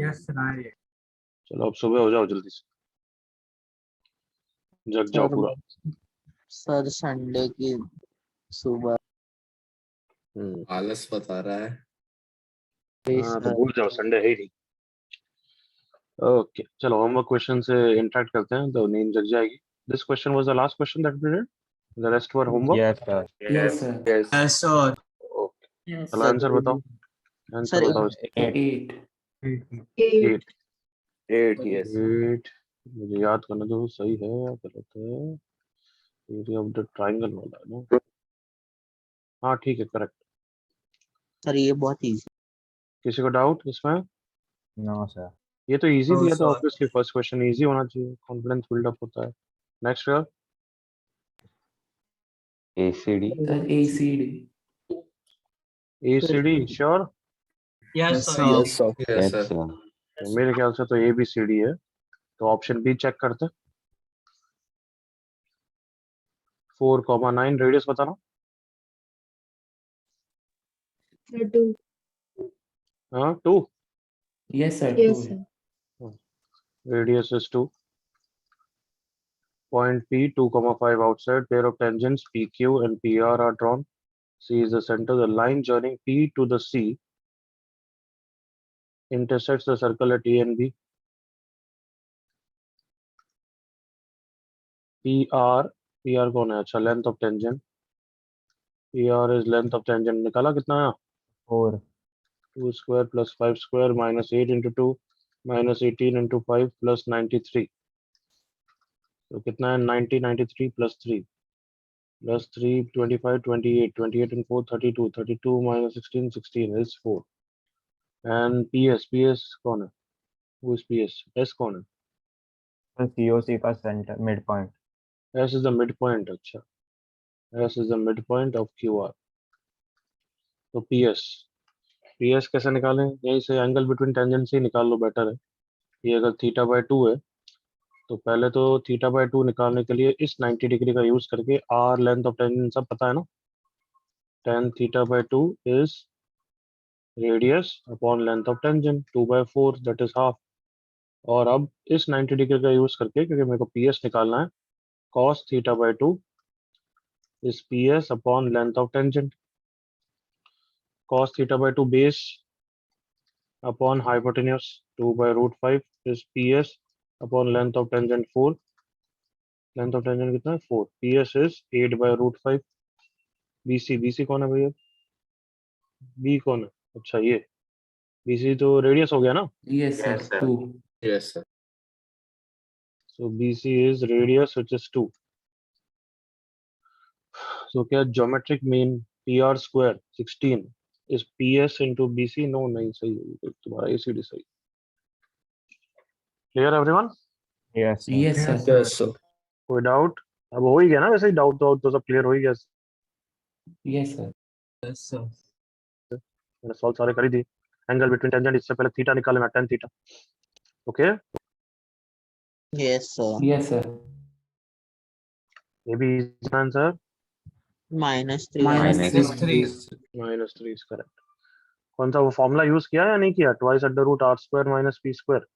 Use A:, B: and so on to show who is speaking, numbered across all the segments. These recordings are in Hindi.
A: यस राय।
B: चलो अब सुबह हो जाओ जल्दी से, जग जाओ
C: सर
B: पूरा।
C: सर संडे की सुबह
D: आलस बता रहा है।
B: हाँ तो भूल जाओ, संडे है ही नहीं। ओके चलो होमवर्क क्वेश्चन से इंटरेक्ट करते हैं तो नींद जग जाएगी। This question was the last question that we did, the rest were homework.
E: Yes, sir.
A: Yes sir.
F: Yes sir.
B: Okay चलो आंसर बताओ, आंसर
C: सर,
B: बताओ।
A: 8
B: 8
E: 8, yes.
B: 8 मुझे याद करना दो, सही है या गलत है। एरिया ऑफ द ट्रायंगल वाला है ना। हाँ ठीक है, करेक्ट।
C: सर ये बहुत इजी।
B: किसी को डाउट इसमें?
E: No, sir.
B: ये तो इजी
F: No,
B: दिया था
F: sir.
B: Obviously, first question easy होना चाहिए, कॉन्फिडेंस बिल्डअप होता है। नेक्स्ट यार,
E: ACD.
A: Sir ACD।
B: ACD sure?
F: Yes sir.
D: Yes sir.
E: Yes,
D: yes sir.
E: sir.
B: तो मेरे ख्याल से तो ABCD है, तो ऑप्शन बी चेक करते हैं। 4,9 रेडियस बताना।
G: Sir, 2.
B: हाँ 2,
A: yes sir.
G: Yes,
A: 2
G: sir.
B: radius is 2. Point P 2,5 outside. Pair of tangents PQ and PR are drawn. C is the center. The line joining P to the C intersects the circle at A and B. PR कौन है? अच्छा length of tangent. PR is length of tangent। निकाला कितना है?
E: 4.
B: 2 square plus 5 square minus 8 into 2 minus 18 into 5 plus 93। तो कितना है? 90, 93 plus 3 plus 3 25 28 28 and 4 32 32 minus 16 16 is 4। and PS कौन है? Who is PS? S कौन है?
E: So COC का center midpoint.
B: S is the midpoint। अच्छा, S is the midpoint of QR। तो PS कैसे निकालें? यहीं से एंगल बिटवीन टेंजेंट से ही निकाल लो, बेटर है। ये अगर θ/2 है तो पहले तो θ/2 निकालने के लिए इस 90 डिग्री का यूज करके R लेंथ ऑफ टेंजेंट सब पता है ना। tan θ/2 is radius upon length of tangent 2/4 that is half। और अब इस 90 डिग्री का यूज करके, क्योंकि मेरे को PS निकालना है, cos θ/2 is PS upon length of tangent। cos θ/2 base upon hypotenuse 2/√5 is PS upon length of tangent 4। Length of tangent कितना है? 4। PS is 8/√5। BC कौन है भैया? B कौन है? अच्छा ये BC तो रेडियस हो गया ना।
A: Yes sir. 2
D: yes sir.
B: So BC is radius which is 2। So क्या geometric mean PR square 16 is PS into BC? No नहीं सही है, तो तुम्हारा ACD सही। Clear everyone?
E: Yes, sir.
A: Yes sir.
D: Yes sir.
B: कोई डाउट? अब हो ही गया ना, वैसे ही डाउट तो सब क्लियर हो ही गया।
A: Yes sir.
F: Yes sir.
B: मैंने सॉल्व सारे कर ही दिए। एंगल बिटवीन टेंजेंट, इससे पहले थीटा निकाल लेना, tan theta. Okay
C: yes sir.
A: Yes sir.
B: ये भी आंसर
C: -3
A: -3
B: -3 इज करेक्ट। कौन सा वो फॉर्मूला यूज किया या नहीं किया? Twice under root R square minus P square.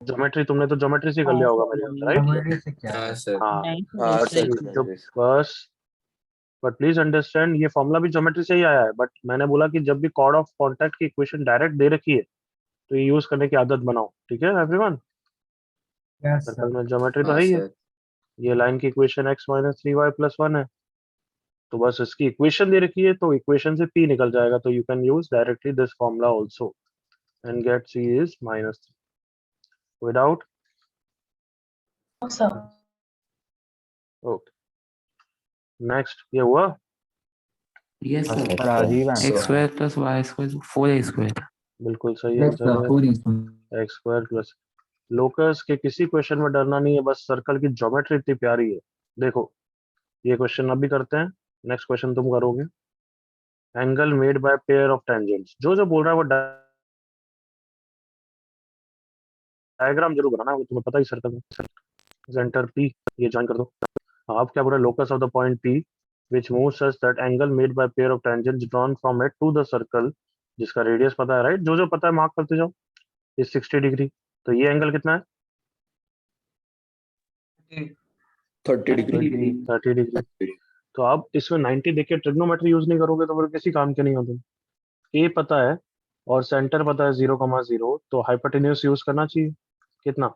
B: Geometry तुमने तो ज्योमेट्री से कर लिया होगा मेरे ख्याल से, राइट?
F: कमेडी से क्या
D: हाँ
F: है?
D: सर।
B: हाँ
D: हाँ
C: सर।
D: सर।
B: तो बस, बट प्लीज अंडरस्टैंड ये फॉर्मूला भी ज्योमेट्री से ही आया है, बट मैंने बोला कि जब भी कॉर्ड ऑफ कॉन्टैक्ट की इक्वेशन डायरेक्ट दे रखी है तो ये यूज करने की आदत बनाओ, ठीक है एवरीवन?
F: Yes
B: circle
F: sir.
B: में ज्योमेट्री तो
D: हाँ
B: है ही है।
D: सर।
B: ये लाइन की equation x minus 3y plus 1 है, तो बस इसकी इक्वेशन दे रखी है तो इक्वेशन से p निकल जाएगा, तो you can use directly this formula also and get c is -3 without. Okay next, ये हुआ?
A: Yes
E: Sir,
A: sir.
E: Rajiv answer.
A: x² + y² 4a²।
B: बिल्कुल सही
F: यस
B: आंसर
F: सर।
B: है,
F: पूरी
B: एक्स स्क्वायर प्लस। लोकस के किसी क्वेश्चन में डरना नहीं है, बस सर्कल की ज्योमेट्री इतनी प्यारी है। देखो ये क्वेश्चन अभी करते हैं, नेक्स्ट क्वेश्चन तुम करोगे। Angle made by pair of tangents, जो बोल रहा है वो डायग्राम जरूर बनाना है, वो तुम्हें पता ही। सर्कल में सेंटर P ये ज्वाइन कर दो। आप क्या बोल रहे हैं? Locus of the point P which moves such that angle made by pair of tangents drawn from it to the circle, जिसका रेडियस पता है, राइट? जो पता है मार्क करते जाओ। इज 60 डिग्री, तो ये एंगल कितना है?
D: 30 डिग्री
B: 30 डिग्री। तो आप इसमें 90 देख के ट्रिग्नोमेट्री यूज नहीं करोगे तो फिर किसी काम के नहीं हो तुम। ए पता है और सेंटर पता है 0,0, तो हाइपोटेन्यूज यूज करना चाहिए। कितना?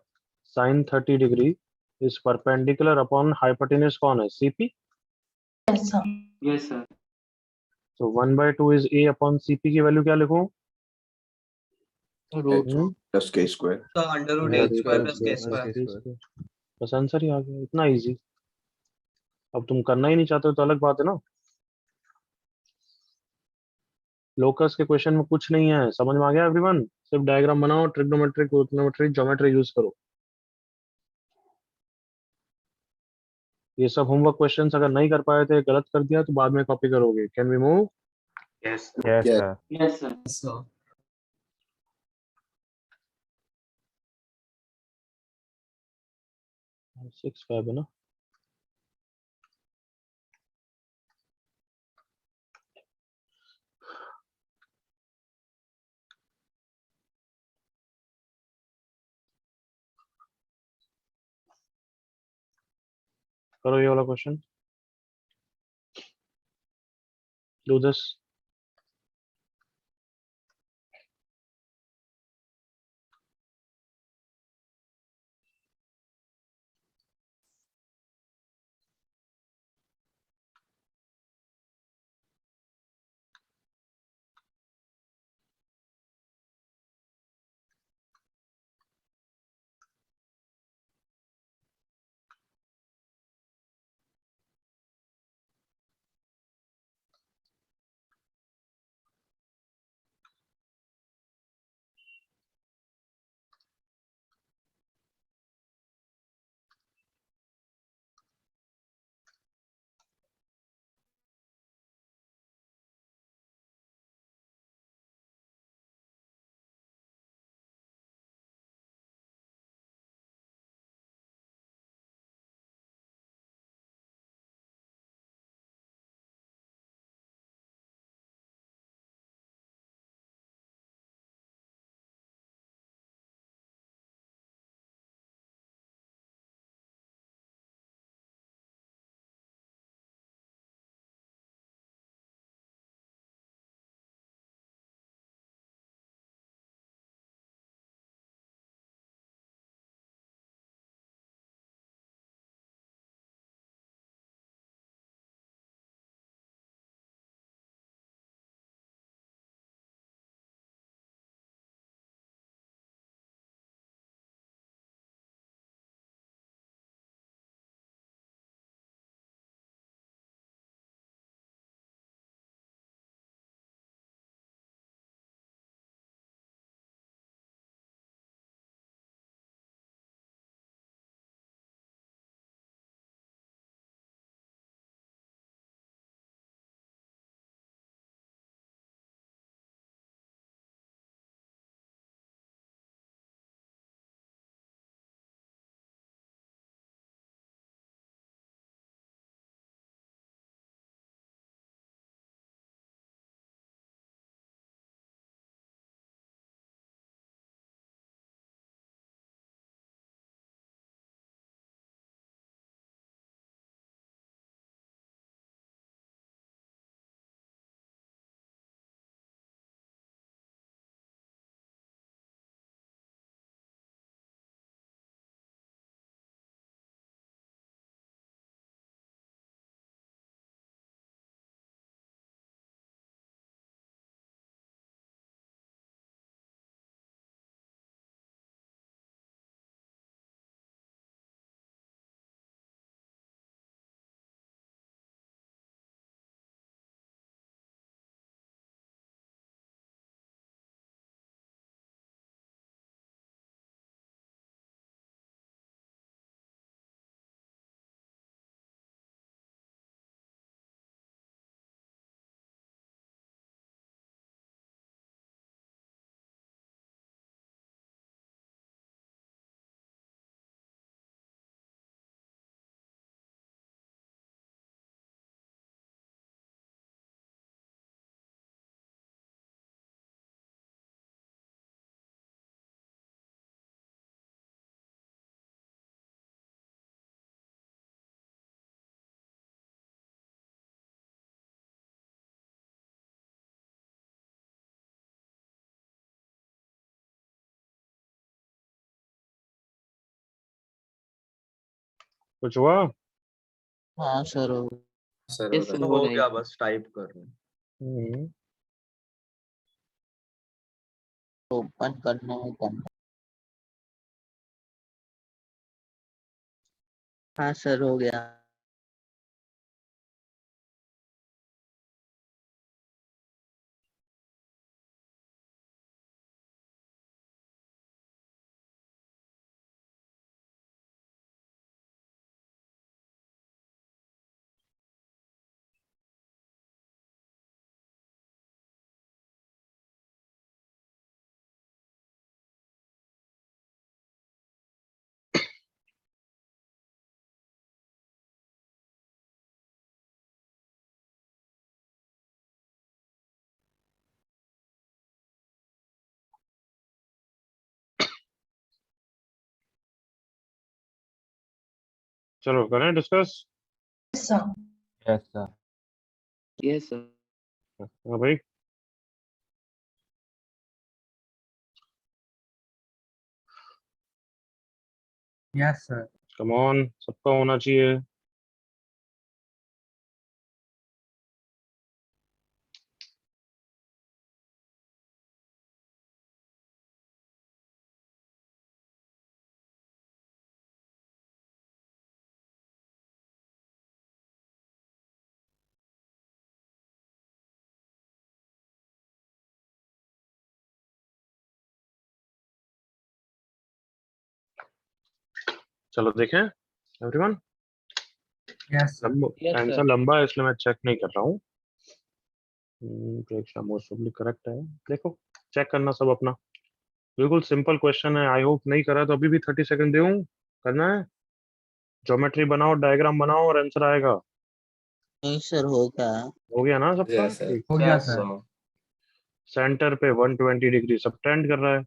B: Sine 30 degree is perpendicular upon hypotenuse कौन है? सीपी।
A: Yes sir.
B: तो 1/2 इज ए अपॉन सीपी की वैल्यू क्या लिखूं?
C: रूट
D: प्लस के square
F: So under root
E: Yeah,
F: h square plus k
E: plus
F: square.
E: k square.
B: बस आंसर ही आ गया, इतना इजी। अब तुम करना ही नहीं चाहते हो तो अलग बात है ना। लोकस के क्वेश्चन में कुछ नहीं है, समझ में आ गया एवरीवन? सिर्फ डायग्राम बनाओ, ट्रिग्नोमेट्रिक ट्रिग्नोमेट्रिक ज्योमेट्री यूज करो। ये सब होमवर्क क्वेश्चंस अगर नहीं कर पाए थे, गलत कर दिया तो बाद में कॉपी करोगे। Can we move?
E: Yes,
D: Yeah.
E: sir.
A: Yes sir.
F: So
B: 6 5 है ना? करो ये वाला क्वेश्चन, डू दिस। कुछ हुआ?
C: हाँ सर हो
D: सर
A: Yes, sir.
D: हो गया, बस टाइप कर रहे हैं।
B: हम्म,
C: ओपन करने में कम। हाँ सर हो गया।
B: चलो करें discuss.
A: Yes, sir.
E: Yes, sir.
A: Yes, sir.
B: हाँ भाई,
F: Yes, sir.
B: कम ऑन, सबका होना चाहिए। चलो देखें everyone.
F: Yes, sir.
A: Yes,
B: answer
A: sir.
B: लंबा है इसलिए मैं चेक नहीं कर रहा हूँ। परीक्षा मोस्ट प्रोबेबली करेक्ट है। देखो चेक करना सब अपना। बिल्कुल सिंपल क्वेश्चन है। आई होप नहीं करा तो अभी भी 30 सेकंड दूं। करना है, ज्योमेट्री बनाओ, डायग्राम बनाओ और आंसर आएगा।
C: नहीं सर हो गया।
B: हो गया ना सबका?
D: Yes, sir.
F: हो गया
A: Yes,
F: सर।
D: So,
B: सेंटर पे 120 डिग्री सबटेंड कर रहा है।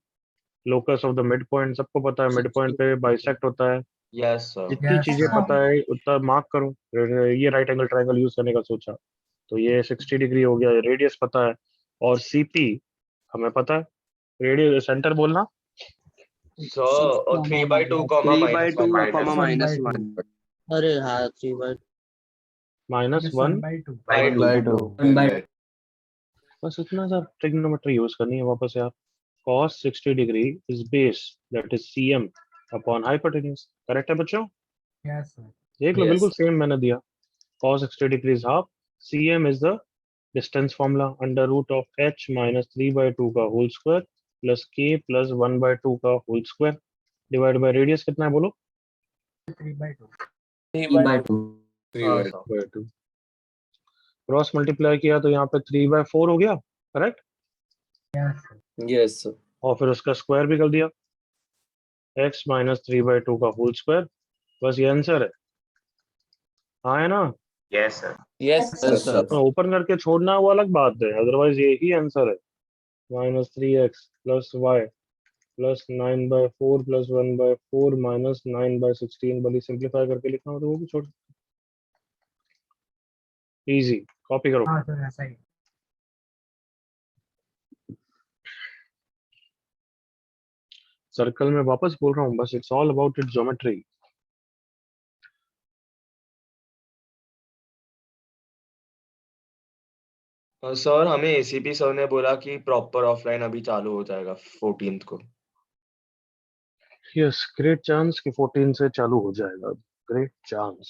B: Locus of the mid point सबको पता है, मिड पॉइंट पे बाइसेक्ट होता है।
D: yes, sir.
B: जितनी
F: Yes,
B: चीजें
F: sir.
B: पता है उतना मार्क करो। ये राइट एंगल ट्रायंगल यूज करने का सोचा तो ये 60 डिग्री हो गया। रेडियस पता है और सीपी हमें पता है। रेडियस सेंटर बोलना।
D: So, 3/2,
A: 3/2,
D: -1.
A: -1.
C: अरे हाँ 3/2।
B: -1
F: 1/2.
E: 1/2.
D: 1/2.
B: बस इतना सा ट्रिग्नोमेट्री यूज करनी है वापस यार। cos 60 degree is base that is cm upon hypotenuse. Correct है बच्चों?
F: Yes, sir.
B: देख लो
D: Yes.
B: बिल्कुल सेम मैंने दिया। cos 60 degree is half, cm is the distance formula under root of h minus 3/2 का whole square plus k plus 1/2 का whole square divide by radius कितना है बोलो?
F: 3/2.
A: 3/2.
B: 3/2। क्रॉस मल्टीप्लाई किया तो यहाँ पे 3/4 हो गया। Correct?
F: Yes, sir.
D: Yes, sir.
B: और फिर उसका स्क्वायर भी कर दिया, x माइनस 3/2 का होल स्क्वायर। बस ये आंसर है। हाँ है ना?
D: Yes, sir.
A: Yes, sir.
B: Open करके छोड़ना वो अलग बात है, अदरवाइज ये ही आंसर है। -3x plus y plus 9/4 plus 1/4 minus 9/16। बड़ी सिंप्लीफाई करके लिखना हो तो वो भी छोड़। इजी, कॉपी करो।
F: हाँ सर ऐसा ही।
B: सर्कल में वापस बोल रहा हूँ, बस it's all about it geometry.
H: Sir हमें एसीपी सर ने बोला कि प्रॉपर ऑफलाइन अभी चालू हो जाएगा 14th को।
B: यस, ग्रेट चांस कि 14 से चालू हो जाएगा। Great chance.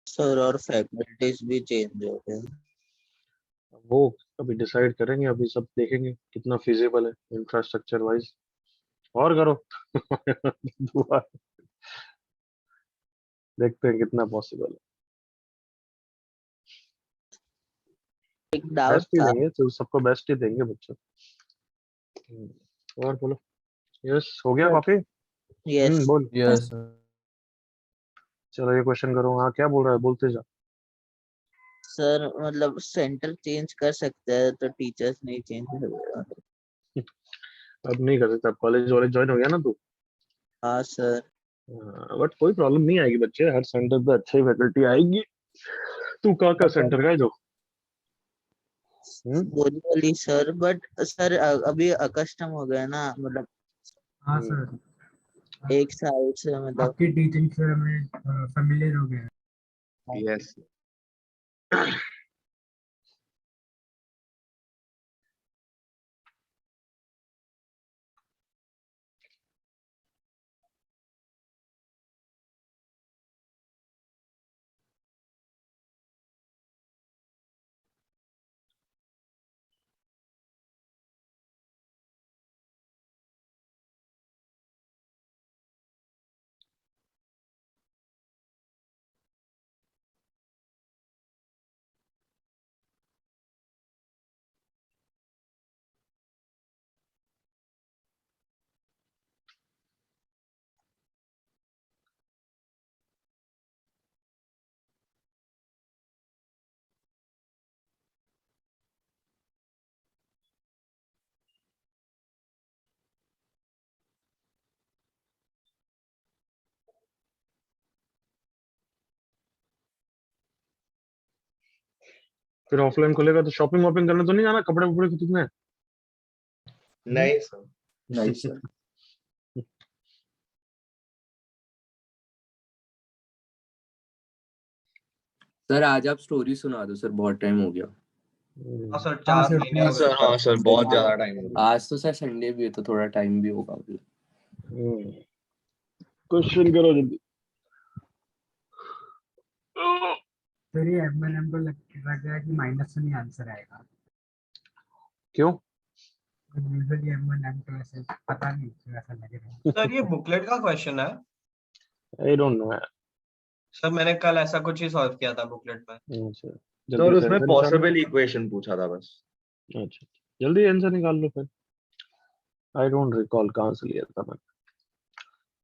C: सर और फैकल्टीज भी चेंज हो गए।
B: वो अभी डिसाइड करेंगे, अभी सब देखेंगे कितना फिजिबल है इंफ्रास्ट्रक्चर वाइज। और करो दुआ। देखते हैं कितना पॉसिबल है।
C: एक डाउट
B: बेस्ट ही
C: था।
B: देंगे तो सबको बेस्ट ही देंगे बच्चों। और बोलो। यस हो गया कॉपी?
C: यस
B: बोल।
E: Yes.
B: चलो ये क्वेश्चन करो। हाँ क्या बोल रहा है, बोलते जा।
C: सर मतलब सेंटर चेंज कर सकते हैं तो टीचर्स नहीं चेंज कर।
B: अब नहीं कर सकता, कॉलेज वॉलेज ज्वाइन हो गया ना तू।
C: हाँ सर।
B: बट कोई प्रॉब्लम नहीं आएगी बच्चे, हर सेंटर पे अच्छी फैकल्टी आएगी। तू कहाँ का सेंटर का है जो?
C: बोली सर बट सर अभी अकस्टम हो गया ना मतलब।
F: हाँ सर।
C: एक साल से मतलब
F: आपकी टीचिंग से हमें फेमिलियर हो गया।
D: Yes.
B: फिर ऑफलाइन खुलेगा तो शॉपिंग वॉपिंग करने तो नहीं जाना, कपड़े वपड़े खरीदने?
D: नहीं सर।
A: नहीं सर। सर आज आप स्टोरी सुना दो सर, बहुत टाइम हो गया।
D: हाँ सर,
F: हाँ
D: 4
F: सर,
D: महीने
F: हाँ
D: हो
F: सर,
D: गए। हाँ सर, बहुत ज्यादा टाइम हो गया।
A: आज तो सर संडे भी है तो थोड़ा टाइम भी होगा।
B: क्वेश्चन करो जल्दी।
F: सर ये M1 को लग रहा है कि माइनस से नहीं आंसर आएगा।
B: क्यों?
F: यूजुअली M1 M2 ऐसे पता नहीं क्यों ऐसा लग रहा है।
D: सर ये बुकलेट का क्वेश्चन है।
B: I don't know.
D: सर मैंने कल ऐसा कुछ ही सॉल्व किया था बुकलेट में।
B: अच्छा,
H: सर
B: जल्दी से
H: उसमें
B: आंसर निकालो।
H: पॉसिबल इक्वेशन पूछा था बस।
B: अच्छा, जल्दी आंसर निकाल लो फिर। आई डोंट रिकॉल कहाँ से लिया था मैंने।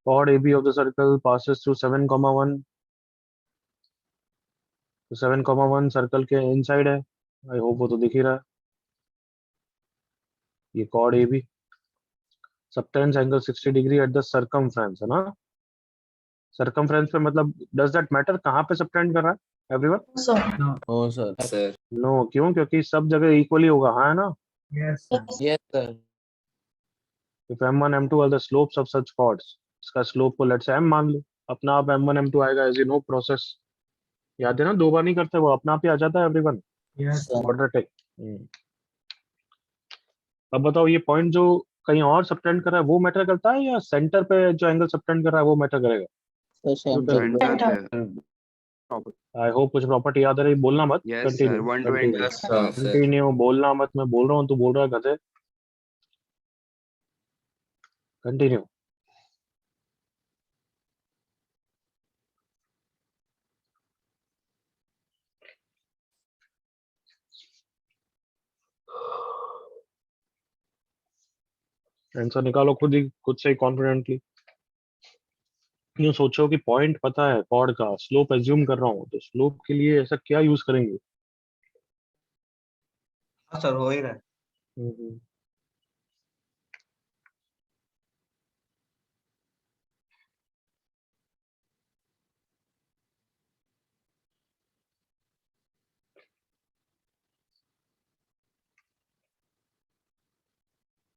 B: Chord AB of the circle passes through 7,1, तो 7,1 सर्कल के इनसाइड है। आई होप वो तो दिख ही रहा है। ये chord AB subtends angle 60 degree at the circumference, है ना? circumference पे मतलब डज दैट मैटर कहाँ पे सबटेंड कर रहा है everyone?
F: No.
A: No sir. Sir.
B: No, क्यों? क्योंकि सब जगह इक्वली होगा, हाँ है ना?
F: Yes sir.
A: Yes sir.
B: If M1 M2 are the slopes of such chords, इसका स्लोप को लेट्स से m मान लो, अपना आप M1 M2 आएगा, एज यू नो प्रोसेस। याद है ना, दो बार नहीं करते, वो अपना आप ही आ जाता है एवरीवन।
F: Yes sir.
B: क्वाड्रेटिक। अब बताओ, ये पॉइंट जो कहीं और सबटेंड कर रहा है वो मैटर करता है, या सेंटर पे जो एंगल सबटेंड कर रहा है वो मैटर करेगा?
C: तो सेंटर
B: आई होप कुछ प्रॉपर्टी याद आ रही, बोलना मत।
A: Yes sir.
B: Continue
A: 120
H: yes sir.
A: Sir.
B: Continue, बोलना मत, मैं बोल रहा हूँ तू बोल रहा है गधे। कंटिन्यू। आंसर निकालो खुद ही, खुद से ही कॉन्फिडेंटली। यूं सोचो कि पॉइंट पता है कॉर्ड का, स्लोप एज्यूम कर रहा हूँ, तो स्लोप के लिए ऐसा क्या यूज करेंगे?
D: हाँ सर, हो ही रहा है।
B: हम्म,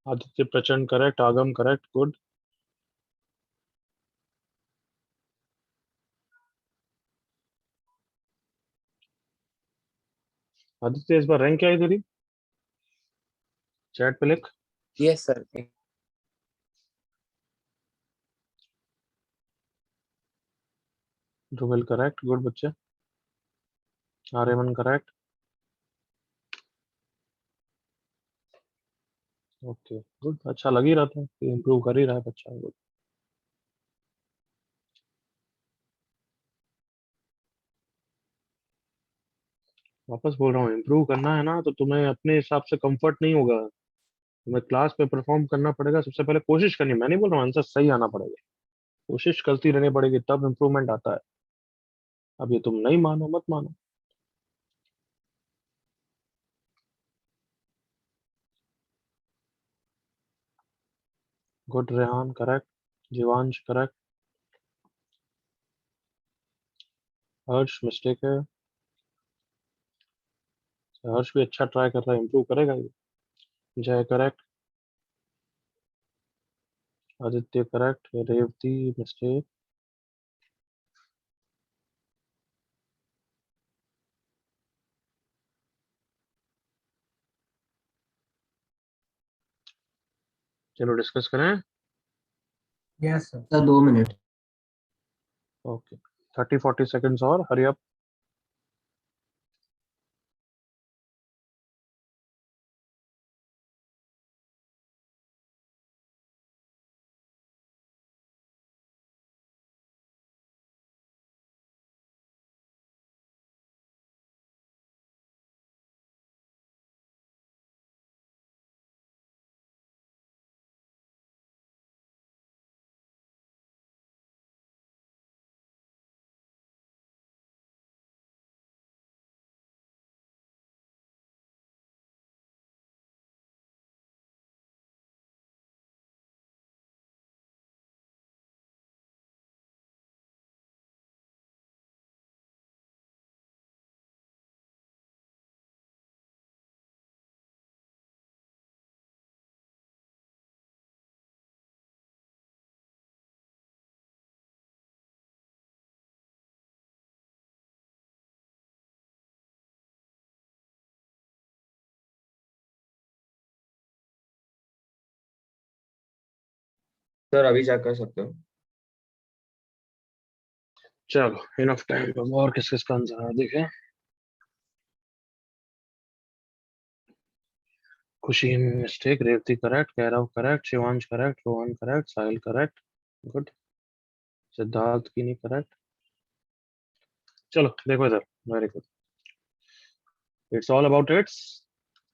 B: आदित्य प्रचंड करेक्ट, आगम करेक्ट, गुड। आदित्य इस बार रैंक क्या है तेरी? चैट पे लिख।
A: Yes sir.
B: Dhruval correct, good बच्चे। आर्यमन करेक्ट। ओके गुड, अच्छा लग ही रहा था कि इम्प्रूव कर ही रहा है बच्चा, गुड। वापस बोल रहा हूँ, इम्प्रूव करना है ना तो तुम्हें अपने हिसाब से कंफर्ट नहीं होगा, तुम्हें क्लास पे परफॉर्म करना पड़ेगा। सबसे पहले कोशिश करनी, मैं नहीं बोल रहा हूँ आंसर सही आना पड़ेगा, कोशिश करती रहनी पड़ेगी, तब इम्प्रूवमेंट आता है। अब ये तुम नहीं मानो, मत मानो। गुड रेहान करेक्ट, जीवांश करेक्ट, हर्ष मिस्टेक है, हर्ष भी अच्छा ट्राई कर रहा है, इम्प्रूव करेगा ये। Jay correct, Aditya correct, Revati mistake, चलो डिस्कस करें।
F: Yes sir.
A: Sir 2 minute.
B: Okay 30-40 seconds और, हरी अप।
H: सर अभी चेक कर सकते हो।
B: चलो इनफ टाइम, और किस किस का आंसर है देखें। Khushi mistake, Revati correct, Kairav correct, Shivansh correct, Rohan correct, Sahil correct, good, Siddharth की नहीं करेक्ट। चलो देखो इधर, very good, it's all about it's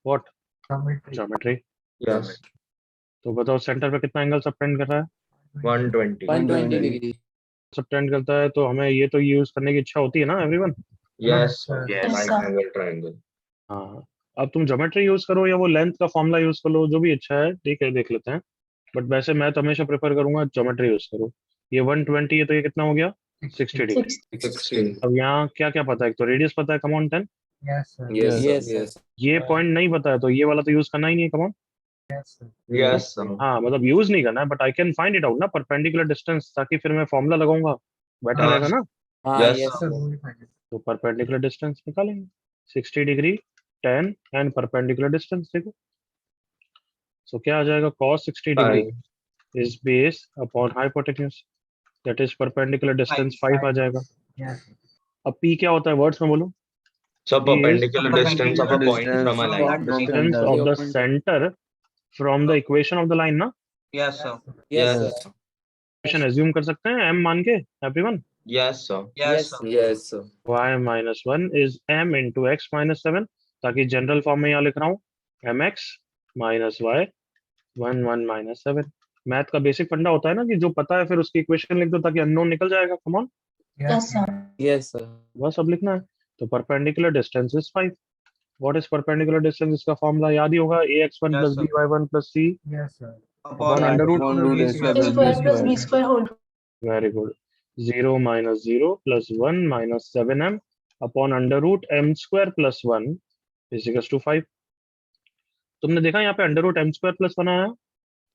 B: what,
F: geometry.
B: Geometry.
H: Yes
B: तो बताओ सेंटर पे कितना एंगल सबटेंड कर रहा है?
H: 120।
A: 120 डिग्री।
B: सबटेंड करता है, तो हमें ये तो यूज करने की इच्छा होती है ना everyone?
H: Yes
F: sir.
H: Yes right angle triangle.
B: हाँ, अब तुम ज्योमेट्री यूज करो या वो लेंथ का फॉर्मूला यूज कर लो, जो भी अच्छा है, ठीक है देख लेते हैं। बट वैसे मैं तो हमेशा प्रेफर करूंगा ज्योमेट्री यूज करो। ये 120 है तो ये कितना हो गया? 60 डिग्री।
H: 16।
B: अब यहाँ क्या क्या पता है? एक तो रेडियस पता है, come on 10।
F: Yes sir.
A: Yes
E: Yes,
A: sir. Yes
B: ये पॉइंट नहीं पता है तो ये वाला तो यूज करना ही नहीं है, come on.
F: Yes sir.
H: Yes sir.
B: हाँ मतलब यूज नहीं करना है, but I can find it out ना, परपेंडिकुलर डिस्टेंस, ताकि फिर मैं फॉर्मूला लगाऊंगा, बेटर
H: हाँ।
B: रहेगा ना।
A: हाँ
H: Yes,
A: यस
F: सर
A: सर।
F: वो भी फाइनल।
B: तो परपेंडिकुलर डिस्टेंस निकालेंगे, 60 डिग्री, 10 एंड परपेंडिकुलर डिस्टेंस देखो। सो क्या आ जाएगा? cos 60 degree is based upon hypotenuse, that is perpendicular distance 5 आ जाएगा।
F: यस
B: अब p क्या होता है वर्ड्स में बोलो?
H: So
B: P is
H: perpendicular distance of a point from a line.
B: distance of the center from the equation of the line ना।
D: Yes sir.
A: Yes
H: Yes,
A: sir.
B: equation assume कर सकते हैं m मान के everyone।
H: yes sir.
D: Yes sir.
A: Yes sir.
B: y minus 1 is m into x minus 7, ताकि जनरल फॉर्म में यहाँ लिख रहा हूँ mx minus y 1 minus 7। Math का बेसिक फंडा होता है ना कि जो पता है फिर उसकी इक्वेशन लिख दो ताकि अननोन निकल जाएगा। Come on,
F: yes sir.
A: Yes sir.
B: बस अब लिखना है। तो perpendicular distance is 5। What is perpendicular distance? इसका फॉर्मूला याद ही होगा, ax1
D: Yes,
B: plus
D: sir.
B: by1 plus c
F: yes sir.
B: upon under root
A: Upon root a square plus b square.
B: Very good, 0 minus 0 plus 1 minus 7m upon under root m square plus 1 is equals to 5। तुमने देखा यहाँ पे under root m square plus 1 आया।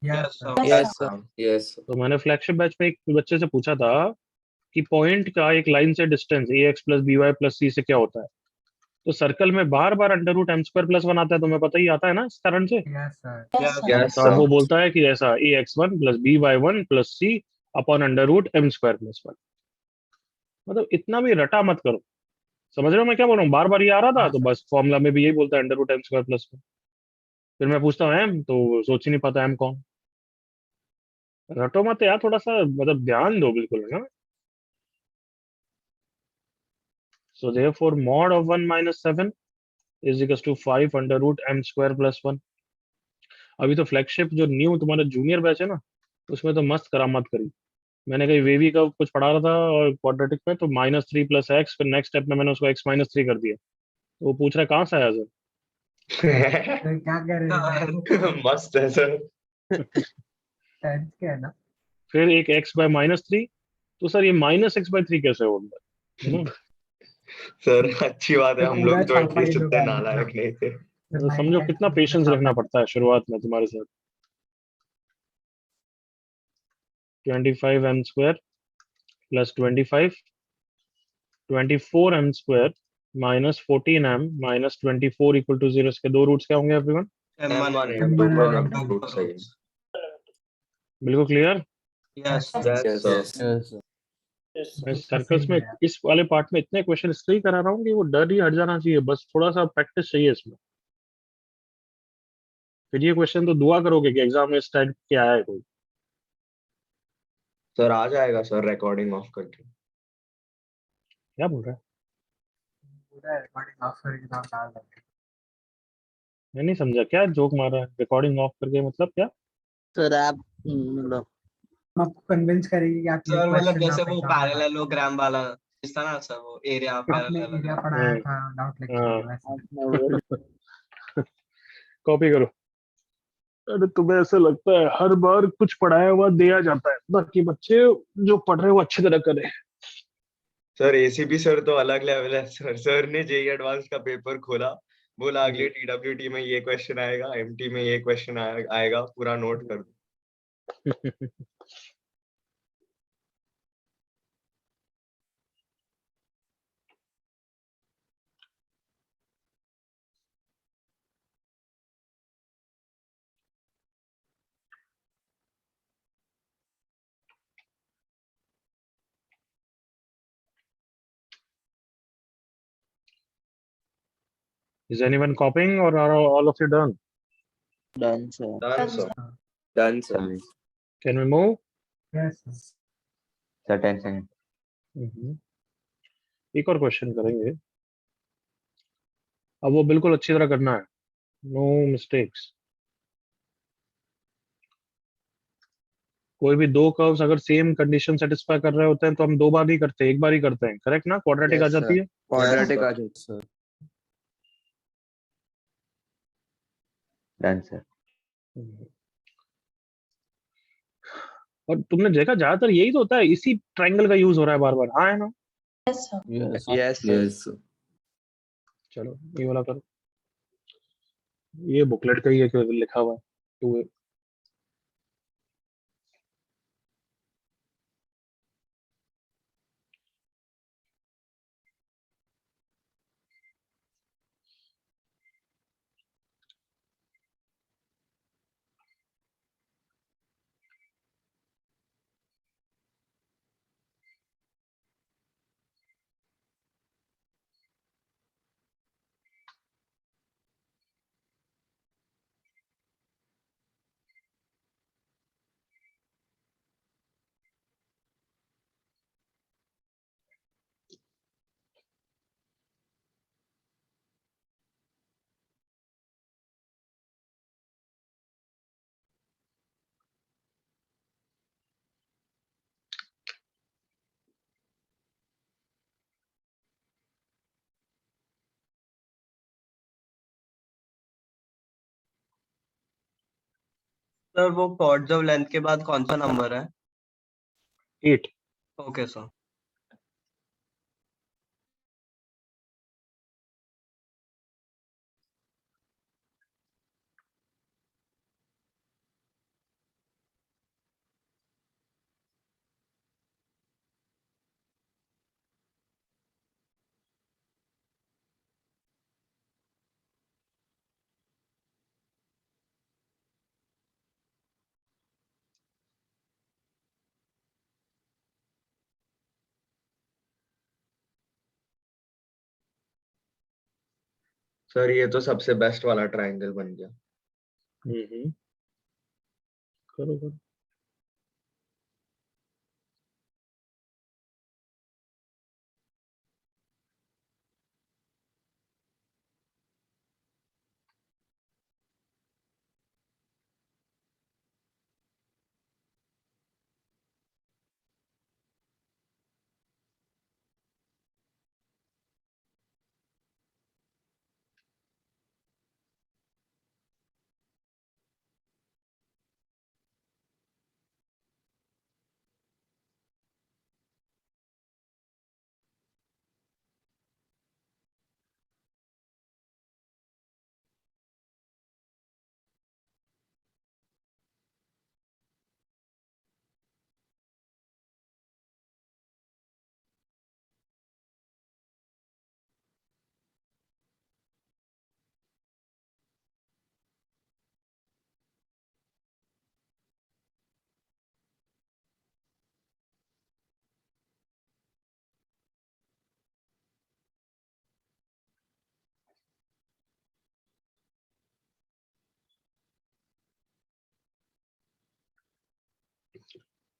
F: Yes
D: sir.
F: Sir.
A: Yes sir. Yes sir.
B: तो मैंने फ्लैगशिप बैच में एक बच्चे से पूछा था कि पॉइंट का एक लाइन से distance ax plus by plus c से क्या होता है। तो सर्कल में बार बार under root M square plus 1 आता है, तुम्हें पता ही आता है ना इस कारण से।
F: Yes sir.
H: Yes
B: तो अब वो
H: sir.
B: बोलता है कि ऐसा ax1 plus by1 plus c upon under root M square plus 1। मतलब इतना भी रटा मत करो, समझ रहे हो मैं क्या बोल रहा हूँ? बार बार ये आ रहा था, तो बस फॉर्मूला में भी यही बोलता है under root M square plus 1। फिर मैं पूछता हूँ एम, तो सोच ही नहीं पाता एम कौन। रटो मत यार, थोड़ा सा मतलब ध्यान दो बिल्कुल ना। So therefore mod of 1 minus 7 is equals to 5 under root m square plus 1। अभी तो फ्लैगशिप जो न्यू तुम्हारा जूनियर बैच है ना, उसमें तो मस्त करामात करी। मैंने कहीं वेवी का कुछ पढ़ा रहा था और क्वाड्रेटिक में, तो -3 + x, फिर नेक्स्ट स्टेप में मैंने उसको x - 3 कर दिया। तो वो पूछ रहा है कहाँ से आया सर।
F: सर क्या कह रहे हैं?
H: मस्त है सर।
F: 10th के है ना?
B: फिर एक x/-3, तो सर ये -x/3 कैसे होगा? है ना?
H: सर अच्छी बात है, हम
F: पूरा
H: लोग तो
F: छापा
H: एटलीस्ट
F: ही लोग
H: इतने
F: आ
H: नालायक नहीं थे।
B: तो समझो कितना पेशेंस रखना पड़ता है शुरुआत में तुम्हारे साथ। 25m square plus 25, 24m square minus 14m minus 24 equal to 0. इसके दो रूट्स क्या होंगे everyone?
D: M1
H: M1
D: M2
H: M2
F: M1
H: का
F: M2
H: रूट सही है।
B: बिल्कुल clear?
D: Yes sir.
H: Yes, sir.
B: मैं सर्कल्स में इस वाले पार्ट में इतने क्वेश्चन इसलिए करा रहा हूँ कि वो डर ही हट जाना चाहिए, बस थोड़ा सा प्रैक्टिस चाहिए इसमें। फिर ये क्वेश्चन तो दुआ करोगे कि एग्जाम में इस टाइप के आया है कोई।
H: सर आ जाएगा सर रिकॉर्डिंग ऑफ करके।
B: क्या बोल रहा है?
F: पूरा रिकॉर्डिंग ऑफ करके तो आप डाल देंगे।
B: मैं नहीं समझा, क्या जोक मारा है रिकॉर्डिंग ऑफ करके, मतलब क्या?
C: सर आप मतलब
F: हम आपको कन्विंस करेंगे कि आप ये
D: सर मतलब
F: क्वेश्चन
D: जैसे
F: आप
D: वो
F: एग्जाम में डाल
D: पैरेललोग्राम वाला चीज था ना सर, वो एरिया
F: आपने एरिया
D: पैरेललोग्राम।
F: पढ़ाया था डाउट लेक्चर में वैसे।
C: आपने वो
B: कॉपी करो। अरे तुम्हें ऐसा लगता है हर बार कुछ पढ़ाया हुआ दिया जाता है ताकि बच्चे जो पढ़ रहे हो अच्छी तरह करें।
H: सर एसीपी सर तो अलग लेवल है सर। सर ने जेई एडवांस का पेपर खोला, बोला अगले टीडब्ल्यूटी में ये क्वेश्चन आएगा, एमटी में ये क्वेश्चन आएगा, पूरा नोट कर दो।
B: Is anyone copying or are all of you done?
C: Done sir.
H: Done, sir.
A: Done, sir.
B: Can we move?
F: Yes
E: sir 10 second.
B: एक और क्वेश्चन करेंगे। अब वो बिल्कुल अच्छी तरह करना है, नो मिस्टेक्स। कोई भी दो कर्व्स अगर सेम कंडीशन सेटिस्फाई कर रहे होते हैं तो हम दो बार नहीं करते, एक बार ही करते हैं, करेक्ट ना? क्वाड्रेटिक आ
C: Yes,
B: जाती
C: sir.
B: है।
A: Quadratic
H: sir.
A: आ जाता सर।
E: Done sir.
B: और तुमने देखा ज्यादातर यही तो होता है, इसी ट्रायंगल का यूज हो रहा है बार बार। हाँ है ना?
A: Yes, sir.
B: चलो ये वाला करो, ये बुकलेट का ही है, लिखा हुआ है 2A।
D: सर वो कॉर्ड्स ऑफ लेंथ के बाद कौन सा नंबर है?
B: 8।
D: Okay sir.
H: सर ये तो सबसे बेस्ट वाला ट्रायंगल बन गया।
B: करो करो।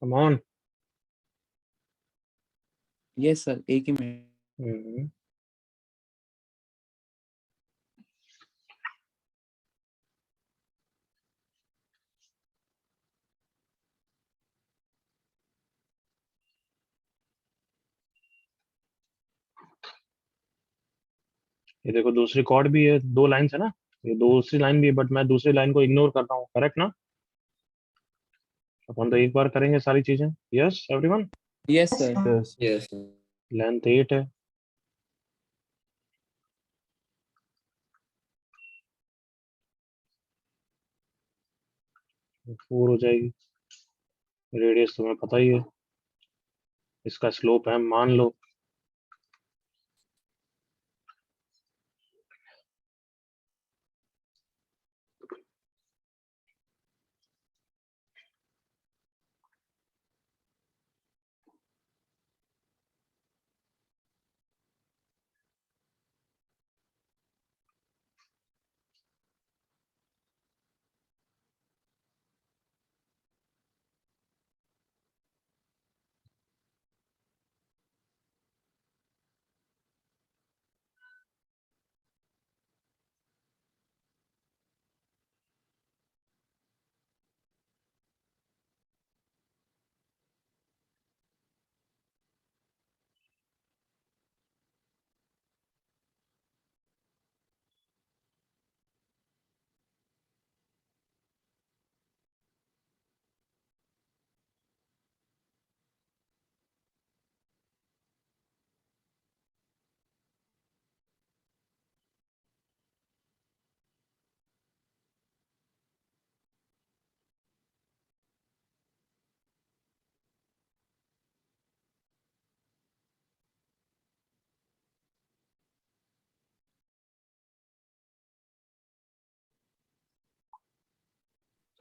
B: Come on.
A: यस सर, एक ही मिनट।
B: हम्म। ये देखो दूसरी कॉर्ड भी है, 2 लाइंस है ना, ये दूसरी लाइन भी है, बट मैं दूसरी लाइन को इग्नोर कर रहा हूँ, करेक्ट ना? अपन तो एक बार करेंगे सारी चीजें। Yes everyone.
A: Yes sir.
E: Yes.
B: Length 8 है, तो 4 हो जाएगी। रेडियस तुम्हें पता ही है, इसका स्लोप है मान लो।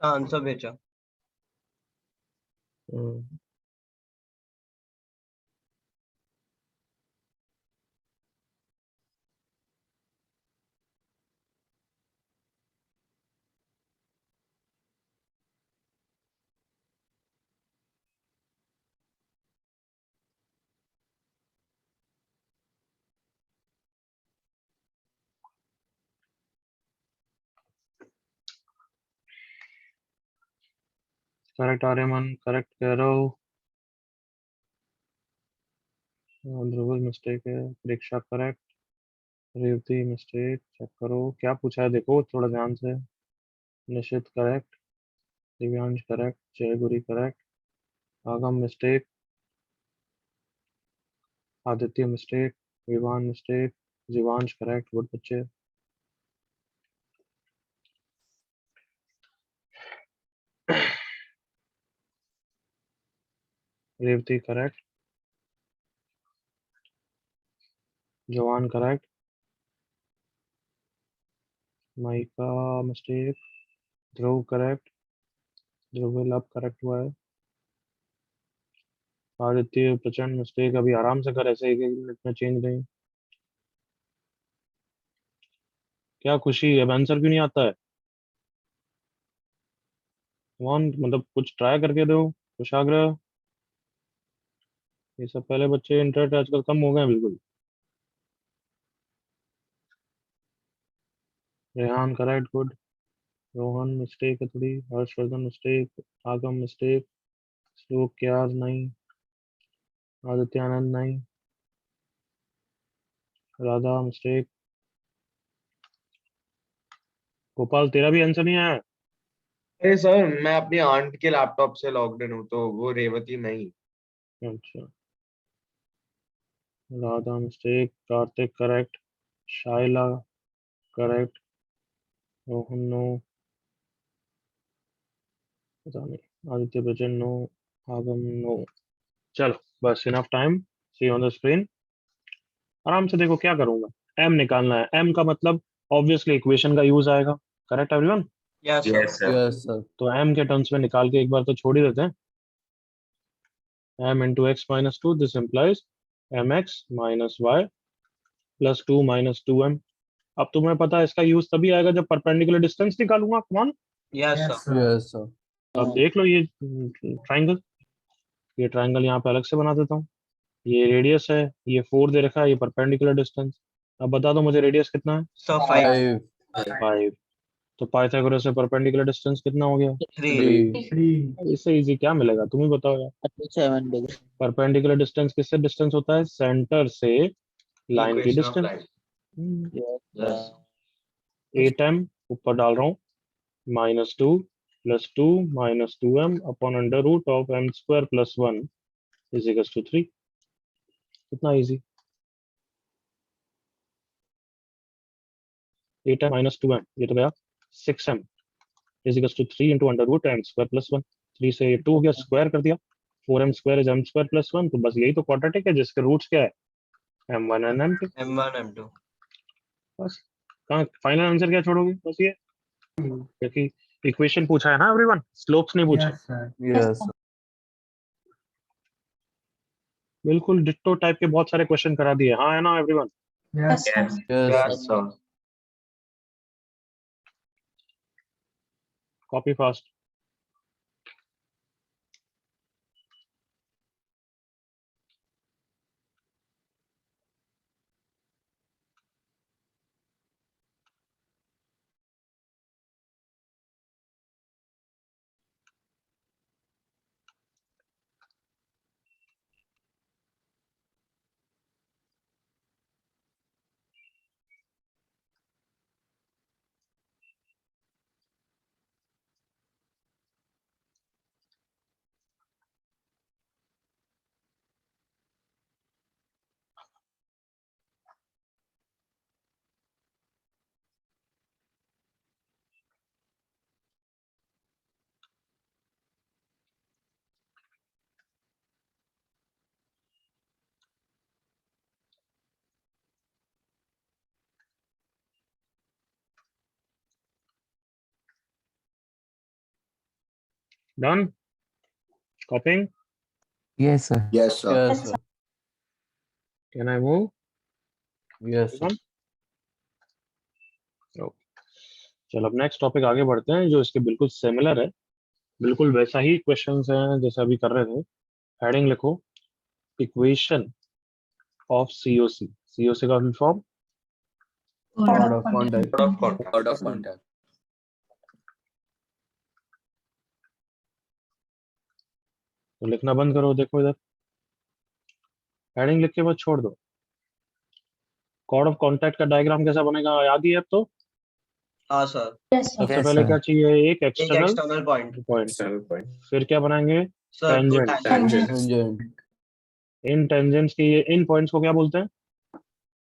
D: आंसर भेजा।
B: हम्म, करेक्ट आर्यमन, करेक्ट कह रहे हो। ध्रुवल मिस्टेक है, परीक्षा करेक्ट, रेवती मिस्टेक, चेक करो क्या पूछा है, देखो थोड़ा ध्यान से। Nishit correct, Divyansh correct, Jaiguri correct, Aagam mistake, Aditya mistake, Vivaan mistake, Jeevansh correct, good बच्चे। Revati correct, Jawan correct, Maika mistake, Dhruv correct, Dhruval अब करेक्ट हुआ है। आदित्य प्रचंड मिस्टेक, अभी आराम से कर, ऐसे एक एक मिनट में चेंज नहीं। क्या खुशी, अब आंसर क्यों नहीं आता है? कौन मतलब कुछ ट्राई करके दो, कुछ आग्रह। ये सब पहले बच्चे इंटरेस्ट आजकल कम हो गए हैं बिल्कुल। Rehan correct, good. Rohan mistake है थोड़ी, हर्षवर्धन मिस्टेक, आगम मिस्टेक, श्लोक क्याज नहीं, आदित्य आनंद नहीं, राधा मिस्टेक। गोपाल तेरा भी आंसर नहीं आया है?
H: अरे सर मैं अपनी आंट के लैपटॉप से लॉग्ड इन हूँ, तो वो रेवती नहीं।
B: अच्छा, Radha mistake, Kartik correct, Shaila correct, Rohan no, पता नहीं, आदित्य बच्चन नो, आगम नो। चलो बस enough time, see on the screen. आराम से देखो क्या करूंगा, एम निकालना है, एम का मतलब ऑब्वियसली इक्वेशन का यूज आएगा, correct everyone?
D: Yes
E: Yes,
D: sir.
E: sir.
A: Yes sir.
B: तो एम के टर्म्स में निकाल के एक बार तो छोड़ ही देते हैं। m into x minus 2, this implies mx minus y plus 2 minus 2m। अब तुम्हें पता है इसका यूज तभी आएगा जब परपेंडिकुलर डिस्टेंस निकालूंगा, कौन?
D: Yes
F: Yes,
D: sir.
F: sir.
A: Yes sir.
B: अब
C: हाँ।
B: देख लो ये ट्राइंगल, ये ट्राइंगल यहाँ पे अलग से बना देता हूँ। ये रेडियस है, ये 4 दे रखा है, ये परपेंडिकुलर डिस्टेंस। अब बता दो मुझे रेडियस कितना है?
D: सर 5
B: 5। तो पाइथागोरस से परपेंडिकुलर डिस्टेंस कितना हो गया?
D: 3
F: 3
B: इससे इजी क्या मिलेगा, तुम ही बताओ यार।
C: 37 डिग्री।
B: परपेंडिकुलर डिस्टेंस किससे डिस्टेंस होता है? सेंटर से लाइन की
H: Equation of
B: distance.
H: line. Yes.
B: 8m ऊपर डाल रहा हूँ, -2 + 2 - 2m upon under root of m² + 1 = 3। कितना इजी। 8m - 2m, ये तो गया 6m = 3 × अंडर रूट m² + 1। 3 से 2 हो गया, स्क्वायर कर दिया। 4m² = m² + 1। तो बस यही तो क्वाड्रेटिक है जिसके रूट्स क्या है? m1 and m2।
D: M1 M2
B: बस कहाँ फाइनल आंसर क्या छोड़ोगे? बस ये, क्योंकि इक्वेशन पूछा है ना एवरीवन, स्लोप्स नहीं पूछा।
F: Yes sir
A: Yes.
B: बिल्कुल डिट्टो टाइप के बहुत सारे क्वेश्चन करा दिए, हाँ है ना everyone?
F: Yes
H: Yes.
A: Yes.
H: Yes, sir.
B: Copy fast. Done कॉपिंग।
E: Yes, sir.
H: Yes, sir.
A: Yes, sir.
B: Can I move?
A: Yes, sir.
B: चलो अब नेक्स्ट टॉपिक आगे बढ़ते हैं जो इसके बिल्कुल सिमिलर है, बिल्कुल वैसा ही क्वेश्चंस हैं जैसे अभी कर रहे थे। हेडिंग लिखो, इक्वेशन ऑफ सीओसी। सीओसी का full form?
A: Code of contact.
H: Code of contact.
A: Code of contact.
B: तो लिखना बंद करो, देखो इधर, हेडिंग लिख के बस छोड़ दो। कोड ऑफ कॉन्टैक्ट का डायग्राम कैसा बनेगा याद ही है अब तो?
D: हाँ सर
B: सबसे
E: Yes,
B: पहले
E: sir.
B: क्या चाहिए? एक
D: एक
B: external
D: external point
B: point.
H: External point.
B: फिर क्या बनाएंगे?
D: सर दो
B: Tangent.
D: tangent
A: Tangent.
B: इन टेंजेंट्स की, इन पॉइंट्स को क्या बोलते हैं?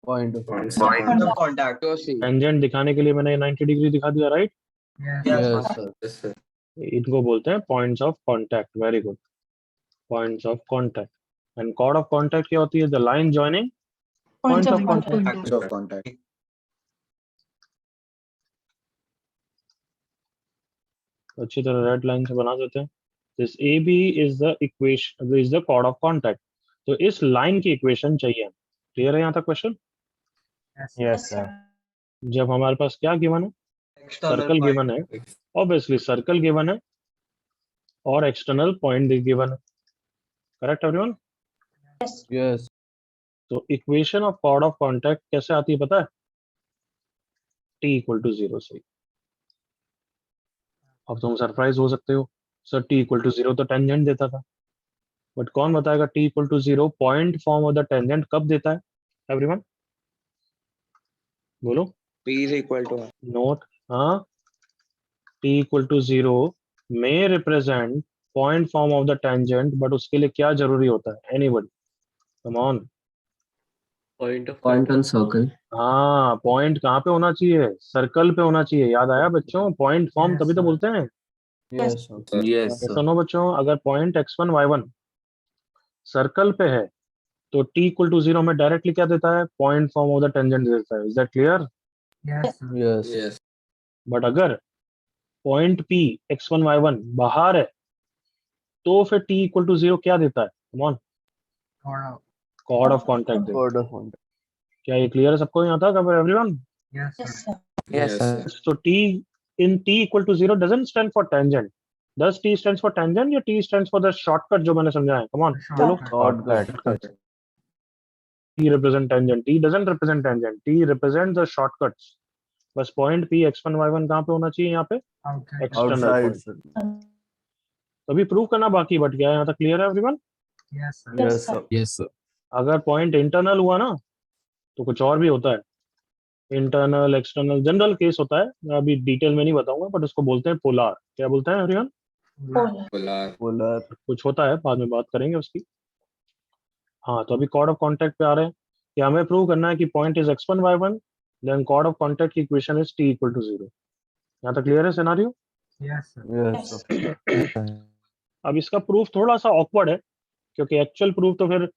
A: Point of
H: Point.
A: contact.
D: point of contact
B: tangent दिखाने के लिए मैंने 90 डिग्री दिखा दिया, right?
F: Yes
A: Yes, sir.
H: Yes, sir.
B: इनको बोलते हैं points of contact. Very good, points of contact. And chord of contact क्या होती है? The line joining points of contact.
H: Points of contact.
B: अच्छी तरह रेड लाइन से बना देते हैं। This a b is the equation, is the chord of contact. तो इस लाइन की इक्वेशन चाहिए। क्लियर है यहाँ तक क्वेश्चन?
E: Yes, sir.
B: जब हमारे पास क्या गिवन है?
D: external
B: सर्कल
D: point
B: गिवन है, ऑब्वियसली सर्कल गिवन है और एक्सटर्नल पॉइंट गिवन है। Correct everyone?
A: Yes.
B: तो equation of chord of contact कैसे आती है पता है? t = 0 से। अब तुम सरप्राइज हो सकते हो, सर t = 0 तो टेंजेंट देता था, बट कौन बताएगा t = 0 point form of the tangent कब देता है? एवरीवन बोलो।
I: P is equal to
B: note, हाँ, t = 0 में represent point form of the tangent, but उसके लिए क्या जरूरी होता है? Anybody come on.
A: Point on circle.
B: हाँ, पॉइंट कहाँ पे होना चाहिए? सर्कल पे होना चाहिए। याद आया बच्चों? पॉइंट फॉर्म
F: Yes,
B: तभी तो
F: sir.
B: बोलते हैं।
A: Yes, sir. Yes, sir.
B: सुनो बच्चों, अगर पॉइंट x1 y1 सर्कल पे है तो t = 0 में डायरेक्टली क्या देता है? Point form of the tangent देता है। Is that clear?
F: Yes sir
A: Yes.
H: Yes.
B: But अगर पॉइंट p x1 y1 बाहर है तो फिर t = 0 क्या देता है? कम ऑन,
F: थोड़ा
B: कॉर्ड ऑफ कांटेक्ट देता है।
A: Code of contact.
B: क्या ये क्लियर है सबको यहाँ तक? Everyone?
F: Yes sir
E: Yes, sir.
B: So t = 0 doesn't stand for tangent, Does T stands for tangent या T stands for the shortcut जो मैंने समझाया? Come on, बोलो.
E: Shortcut.
B: T represent tangent. T doesn't represent tangent. T represent the shortcuts. बस point P x1 y1 कहाँ पे होना चाहिए यहाँ पे?
F: outside.
B: External
E: Outside,
B: point.
E: sir.
B: अभी प्रूव करना बाकी बट क्या है यहाँ तक क्लियर है everyone?
F: Yes, sir.
E: Yes, sir.
A: Yes, sir.
B: अगर पॉइंट इंटरनल हुआ ना तो कुछ और भी होता है. इंटरनल एक्सटर्नल जनरल केस होता है, मैं अभी डिटेल में नहीं बताऊंगा बट उसको बोलते हैं पोलार. क्या बोलते हैं एवरीवन?
E: Polar.
B: कुछ होता है, बाद में बात करेंगे उसकी. हाँ, तो अभी कॉर्ड ऑफ कॉन्टैक्ट पे आ रहे हैं कि हमें प्रूव करना है कि point is x1 y1 then chord of contact की equation is t equal to 0. यहाँ तक क्लियर है scenario?
F: Yes, sir.
E: Yes, sir.
A: Yes, sir.
B: अब इसका प्रूफ थोड़ा सा ऑकवर्ड है क्योंकि एक्चुअल प्रूफ तो फिर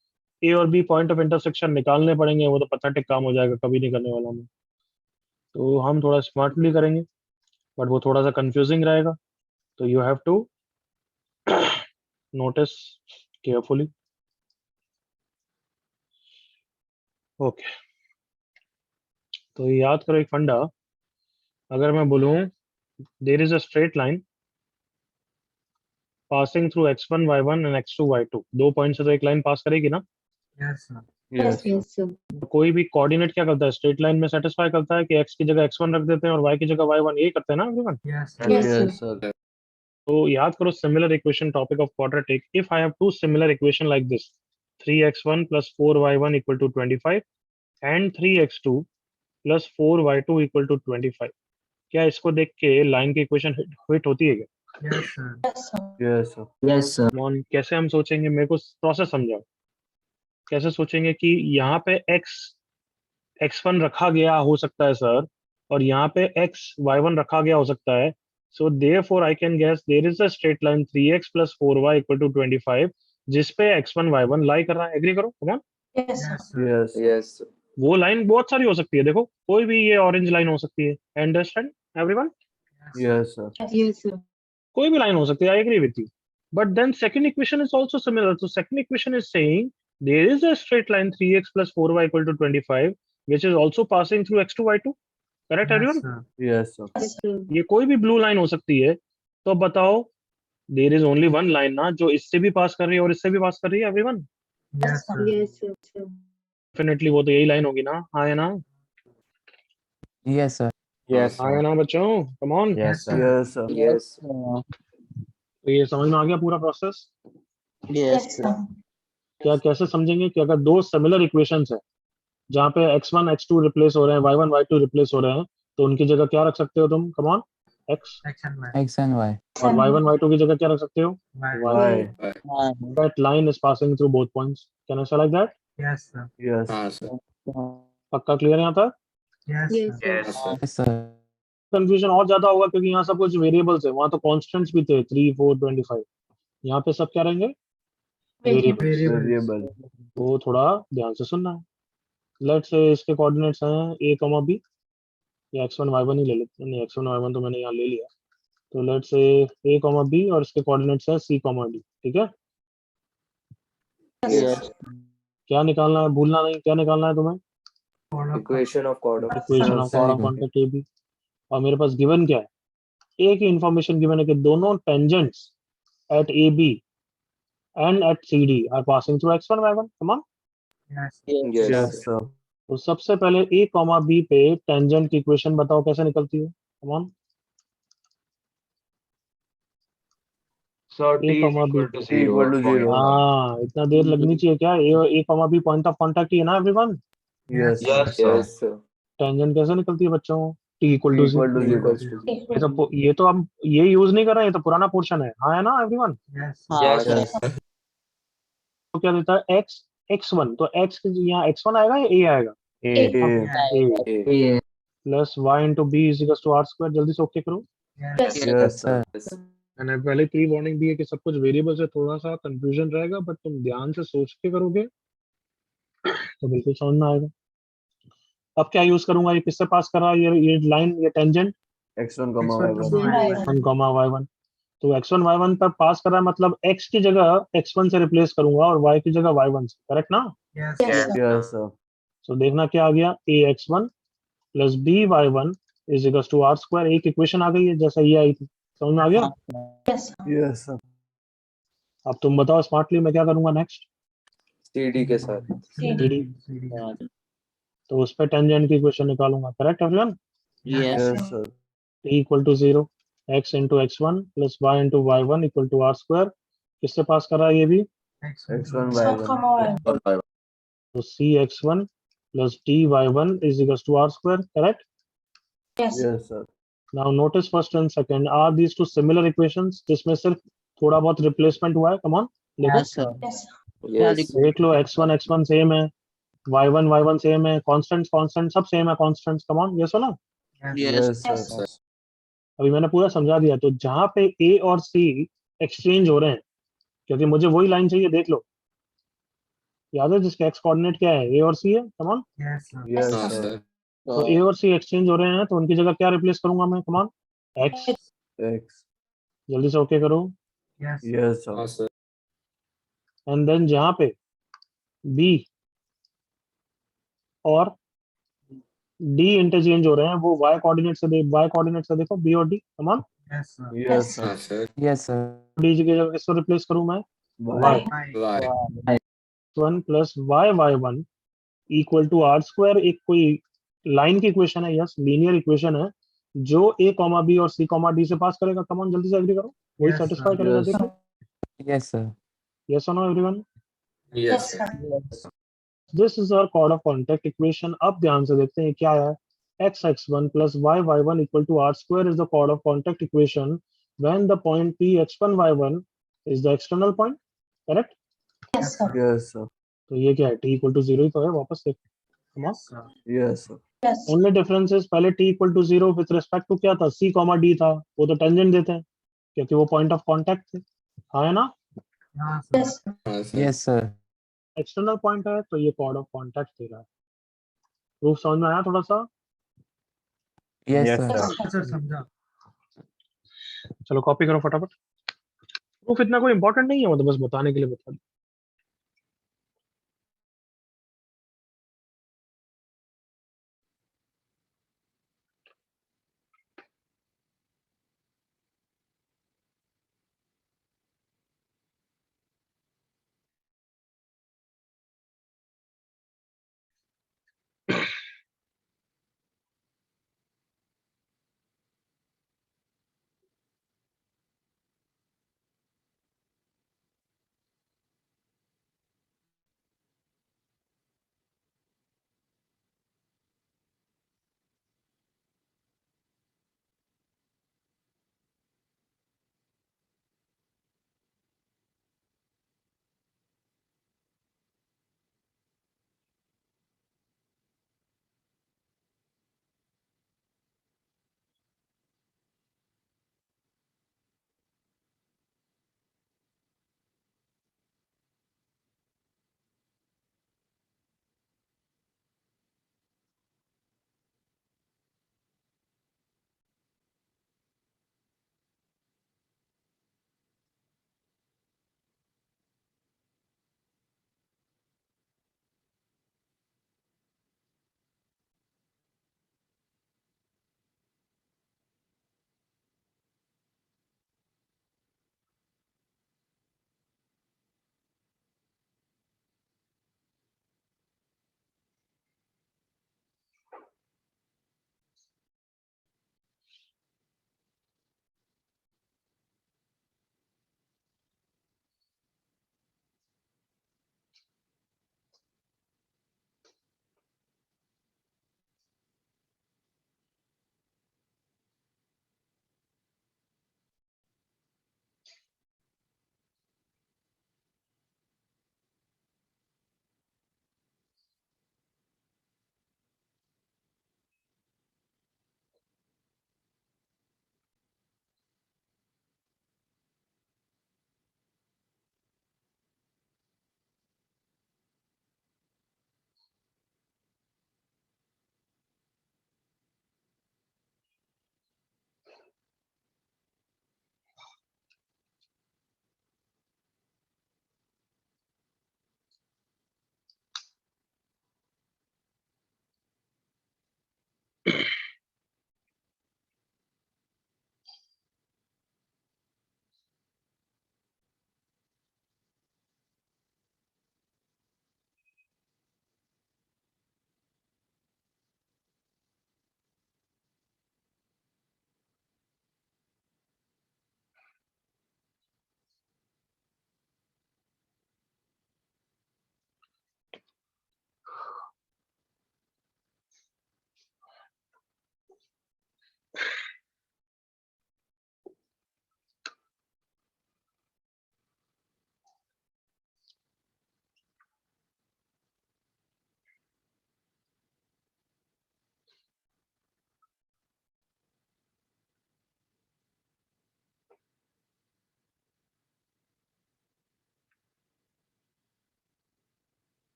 B: ए और बी पॉइंट ऑफ इंटरसेक्शन निकालने पड़ेंगे, वो तो पैथेटिक काम हो जाएगा, कभी नहीं करने वाला हूँ. तो हम थोड़ा स्मार्टली करेंगे बट वो थोड़ा सा कंफ्यूजिंग रहेगा, तो you have to notice carefully. Okay, तो याद करो एक फंडा. अगर मैं बोलूं there is a straight line passing through x1 y1 and x2 y2, दो पॉइंट से तो एक लाइन पास करेगी ना.
F: Yes, sir.
E: Yes,
G: Yes, sir.
B: तो कोई भी कोऑर्डिनेट क्या करता है, स्ट्रेट लाइन में सेटिस्फाई करता है कि x की जगह x1 रख देते हैं और y की जगह y1, ये करते हैं ना everyone.
F: Yes, sir.
G: Yes,
E: Yes, sir.
B: तो याद करो similar equation topic of quadratic. If I have two similar equation like this 3x1 plus 4y1 equal to 25 and 3x2 plus 4y2 equal to 25, क्या इसको देख के लाइन की इक्वेशन हिट होती है क्या?
F: Yes, sir.
E: Yes, sir.
A: Yes, sir.
B: Come on, कैसे हम सोचेंगे, मेरे को प्रोसेस समझाओ. कैसे सोचेंगे कि यहाँ पे x1 रखा गया हो सकता है सर और यहाँ पे y1 रखा गया हो सकता है. So therefore I can guess there is a straight line 3x plus 4y equal to 25 जिसपे x1 y1 लाई कर रहा है. एग्री करो. कम on.
F: Yes, sir.
E: Yes, sir.
A: Yes, sir.
B: वो लाइन बहुत सारी हो सकती है, देखो कोई भी ये ऑरेंज लाइन हो सकती है. Understand everyone?
E: Yes, sir.
G: Yes, sir.
B: कोई भी लाइन हो सकती है. I agree with you. But then second equation is also similar. तो second equation is saying there is a straight line 3x plus 4y equal to 25 which is also passing through x2 y2. Correct
F: Yes,
B: everyone?
F: sir.
E: Yes, sir.
G: Yes, sir.
B: ये कोई भी ब्लू लाइन हो सकती है. तो बताओ there is only one line ना जो इससे भी पास कर रही है और इससे भी पास कर रही है everyone.
F: Yes, sir.
G: Yes, sir.
B: Definitely वो तो यही लाइन होगी ना. हाँ है ना?
E: Yes, sir.
A: Yes,
B: हाँ है ना बच्चों? कम on.
E: Yes,
F: sir.
E: Yes, sir.
A: Yes.
B: तो ये समझ में आ गया पूरा प्रोसेस.
C: Yes, sir.
B: क्या कैसे समझेंगे कि अगर दो सिमिलर इक्वेशंस है जहाँ पे x1 x2 रिप्लेस हो रहे हैं, y1 y2 रिप्लेस हो रहे हैं, तो उनकी जगह क्या रख सकते हो तुम? Come on. x
F: X and Y.
E: X and Y.
B: और y1 y2 की जगह क्या रख सकते हो?
F: Y.
E: Y.
B: That line is passing through both points. Can I say like that?
F: Yes, sir.
E: Yes.
A: हाँ, sir.
B: पक्का क्लियर है यहाँ तक?
F: Yes,
G: Yes,
F: sir.
G: sir.
A: Yes, sir.
E: Yes, sir.
B: Confusion और ज्यादा होगा क्योंकि यहाँ सब कुछ वेरिएबल्स है. वहां तो कांस्टेंट्स भी थे 3 4 25. यहाँ पे सब क्या रहेंगे? वेरिएबल्स.
F: Variables.
E: Variable.
B: वो थोड़ा ध्यान से सुनना है. लेट्स से इसके कोऑर्डिनेट्स हैं a, b या x1 y1 ही ले लेते हैं. नहीं, x1 y1 तो मैंने यहाँ ले लिया. तो लेट्स से a, b और इसके कोऑर्डिनेट्स हैं c, d. ठीक है?
C: Yes.
B: क्या निकालना है? भूलना नहीं. क्या निकालना है तुम्हें?
F: Chord of
A: Equation of chord of.
B: Equation of chord of contact a b. और मेरे पास गिवन क्या है? ए की इंफॉर्मेशन गिवन है कि दोनों tangents at a b and at c d are passing through x1 y1. Come on.
F: Yes.
A: Yes,
E: Yes,
A: sir.
E: sir.
B: तो सबसे पहले a, b पे टेंजेंट की इक्वेशन बताओ कैसे निकलती है. Come on.
H: So
B: A,
H: T is
B: B.
H: equal to
E: T equal to
H: 0.
E: zero.
B: हाँ, इतना देर लगनी चाहिए क्या? a, b point of contact ही है ना everyone.
E: Yes, sir.
H: Yes, sir.
A: Yes, sir.
B: Tangent कैसे निकलती है बच्चों? t equal to
E: Equal to
B: 0.
E: zero.
A: Equals to.
B: ये तो हम ये यूज नहीं कर रहे हैं, ये तो पुराना पोर्शन है. हाँ है ना everyone?
F: Yes.
H: Yes,
A: Yes,
H: sir.
A: sir.
B: तो क्या देता है? x1. तो x यहाँ x1 आएगा या a आएगा?
E: A.
B: a
A: A.
B: Plus y into b is equal to r square. जल्दी से ओके करो.
F: Yes.
E: Yes, sir.
A: Yes.
B: मैंने पहले प्री वार्निंग दी है कि सब कुछ वेरिएबल से थोड़ा सा कंफ्यूजन रहेगा, बट तुम ध्यान से सोच के करोगे तो बिल्कुल समझ में आएगा. अब क्या यूज करूंगा? ये किससे पास कर रहा है? ये लाइन, ये tangent
E: X1,
F: X1,
E: Y1.
F: Y1.
B: y1. तो x1 y1 पर पास कर रहा है, मतलब x की जगह x1 से रिप्लेस करूंगा और y की जगह y1 से. करेक्ट ना?
F: Yes.
G: Yes, sir.
E: Yes, sir.
B: तो देखना क्या आ गया? ax1 plus by1 is equal to r square. एक इक्वेशन आ गई है जैसा ये आई थी. समझ में आ गया?
E: Yes, sir.
B: अब तुम बताओ स्मार्टली मैं क्या करूंगा नेक्स्ट?
A: CD के साथ
B: सीडी, तो उस पे टेंजेंट की इक्वेशन निकालूंगा। Correct everyone?
C: Yes
E: Yes, sir.
B: t equal to 0 x into x1 plus y into y1 equal to r square. किससे पास कर रहा है ये भी?
E: X1 Y1.
B: तो c x1 plus d y1 is equal to r square. Correct?
E: Yes, sir.
B: Now notice first and second, are these two similar equations जिसमें सिर्फ थोड़ा बहुत रिप्लेसमेंट हुआ है? कम ऑन देखो,
C: यस सर
A: Yes.
B: देख लो, x1 सेम है, y1 सेम है, कांस्टेंट सब सेम है, कांस्टेंट्स। कम ऑन, यस हो ना?
C: Yes
E: Yes, sir.
B: अभी मैंने पूरा समझा दिया। तो जहां पे ए और सी एक्सचेंज हो रहे हैं, क्योंकि मुझे वही लाइन चाहिए, देख लो, याद है जिसका एक्स कोऑर्डिनेट क्या है? ए और सी है। कम ऑन,
E: Yes,
A: हाँ
E: sir.
A: सर
B: तो ए और सी एक्सचेंज हो रहे हैं, तो उनकी जगह क्या रिप्लेस करूंगा मैं? Come on, x.
E: X.
B: जल्दी से ओके करो।
E: Yes, sir.
A: हाँ सर
B: एंड देन जहां पे बी और डी इंटरचेंज हो रहे हैं, वो वाई कोऑर्डिनेट से देखो, बी और डी। कम ऑन,
E: Yes,
A: हाँ
E: sir.
A: सर
B: डी की जगह किसको रिप्लेस करूं मैं?
E: Y.
A: Y.
B: 1 plus y1 equal to r square. एक कोई लाइन की इक्वेशन है, यस, लीनियर इक्वेशन है, जो ए कॉमा बी और सी कॉमा डी से पास करेगा। कम ऑन, जल्दी से एग्री करो, वही सेटिस्फाई करेगा।
E: Yes.
B: देखो,
I: Yes, sir.
B: यस और no everyone?
A: Yes sir
B: this is our chord of contact equation. अब ध्यान से देखते हैं क्या है। x(x1) plus y(y1) equal to r square is the chord of contact equation when the point p x1 y1 is the external point. Correct?
E: Yes, sir.
B: तो ये क्या है? t equal to 0 ही तो है। वापस देखो, come on.
E: Yes, sir.
B: Only difference is पहले t equal to 0 with respect to क्या था? c कॉमा d था, वो तो टेंजेंट देते हैं क्योंकि वो पॉइंट ऑफ कांटेक्ट थे। हाँ है ना?
A: हाँ sir
I: Yes, sir.
B: External point है, तो ये कॉर्ड ऑफ कांटेक्ट दे रहा है। प्रूफ समझ में आया थोड़ा सा?
I: Yes,
E: Yes,
I: sir.
E: sir.
F: समझा।
B: चलो कॉपी करो फटाफट। प्रूफ इतना कोई इंपॉर्टेंट नहीं है, मतलब बस बताने के लिए बता दिया।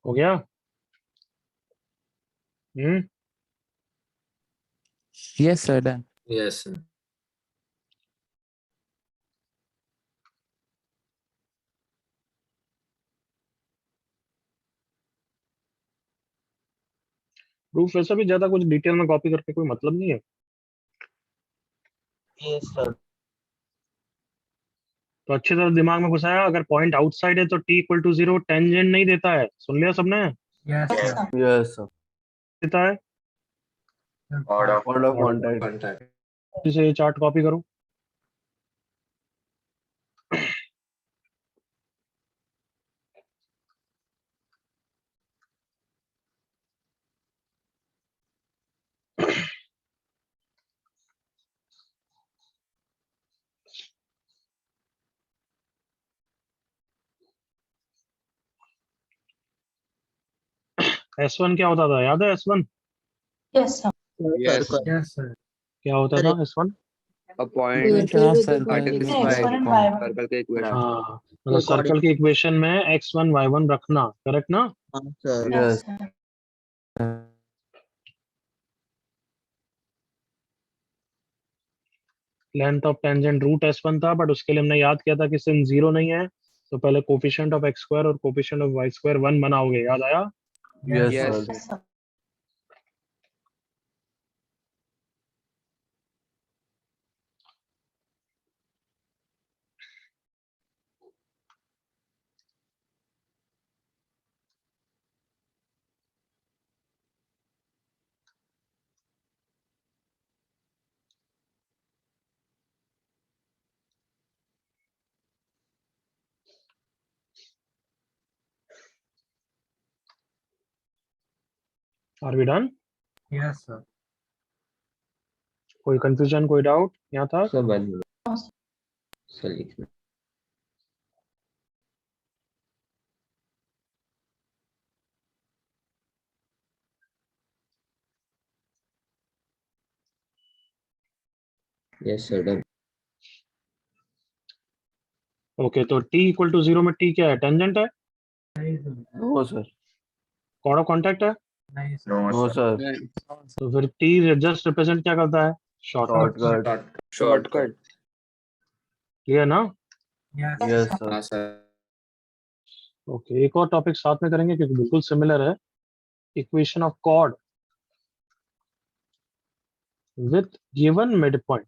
B: हो गया?
I: Yes, sir. Done.
A: Yes, sir.
B: Proof वैसे भी ज्यादा कुछ डिटेल में कॉपी करके कोई मतलब नहीं है,
C: Yes, sir.
B: तो अच्छे तरह दिमाग में घुसाया। अगर पॉइंट आउटसाइड है तो t इक्वल टू 0 टेंजेंट नहीं देता है, सुन लिया सबने?
F: यस सर
E: Yes, sir.
B: देता है।
A: Order of
E: Order of contact.
A: contact.
B: इसे ये चार्ट कॉपी करो। S1 क्या होता था, याद है S1
C: Yes.
H: Yes.
C: Circle.
F: Yes सर
B: क्या होता था S1?
A: A point
I: Equation of
G: Circle
I: circle
A: article
I: given
A: is
I: by
A: by
I: point.
A: circle के equation.
B: हाँ, मतलब
C: According-
B: सर्कल की इक्वेशन में x1 y1 रखना, करेक्ट ना?
C: Sir.
E: Yes.
B: Length of tangent root S1 था, बट उसके लिए हमने याद किया था कि सिंस 0 नहीं है तो पहले कोफिशिएंट ऑफ x स्क्वायर और कोफिशिएंट ऑफ y स्क्वायर 1 बनाओगे, याद आया?
E: Yes,
A: Yes.
E: sir.
B: Are we done?
F: Yes sir
B: कोई कंफ्यूजन, कोई डाउट यहाँ था?
A: सब बन गया। सर लिखना। Yes, sir. Done.
B: ओके, तो t इक्वल टू 0 में t क्या है, टेंजेंट है?
F: नहीं sir
E: No, sir.
B: Chord of contact है?
F: नहीं सर
E: No, sir.
B: तो फिर t जस्ट रिप्रेजेंट क्या करता है, शॉर्टकट।
E: Shortcut.
A: Shortcut.
B: क्लियर ना?
F: Yes
E: Yes, sir.
A: हाँ सर।
B: ओके, एक और टॉपिक साथ में करेंगे क्योंकि बिल्कुल सिमिलर है। Equation of chord with given midpoint,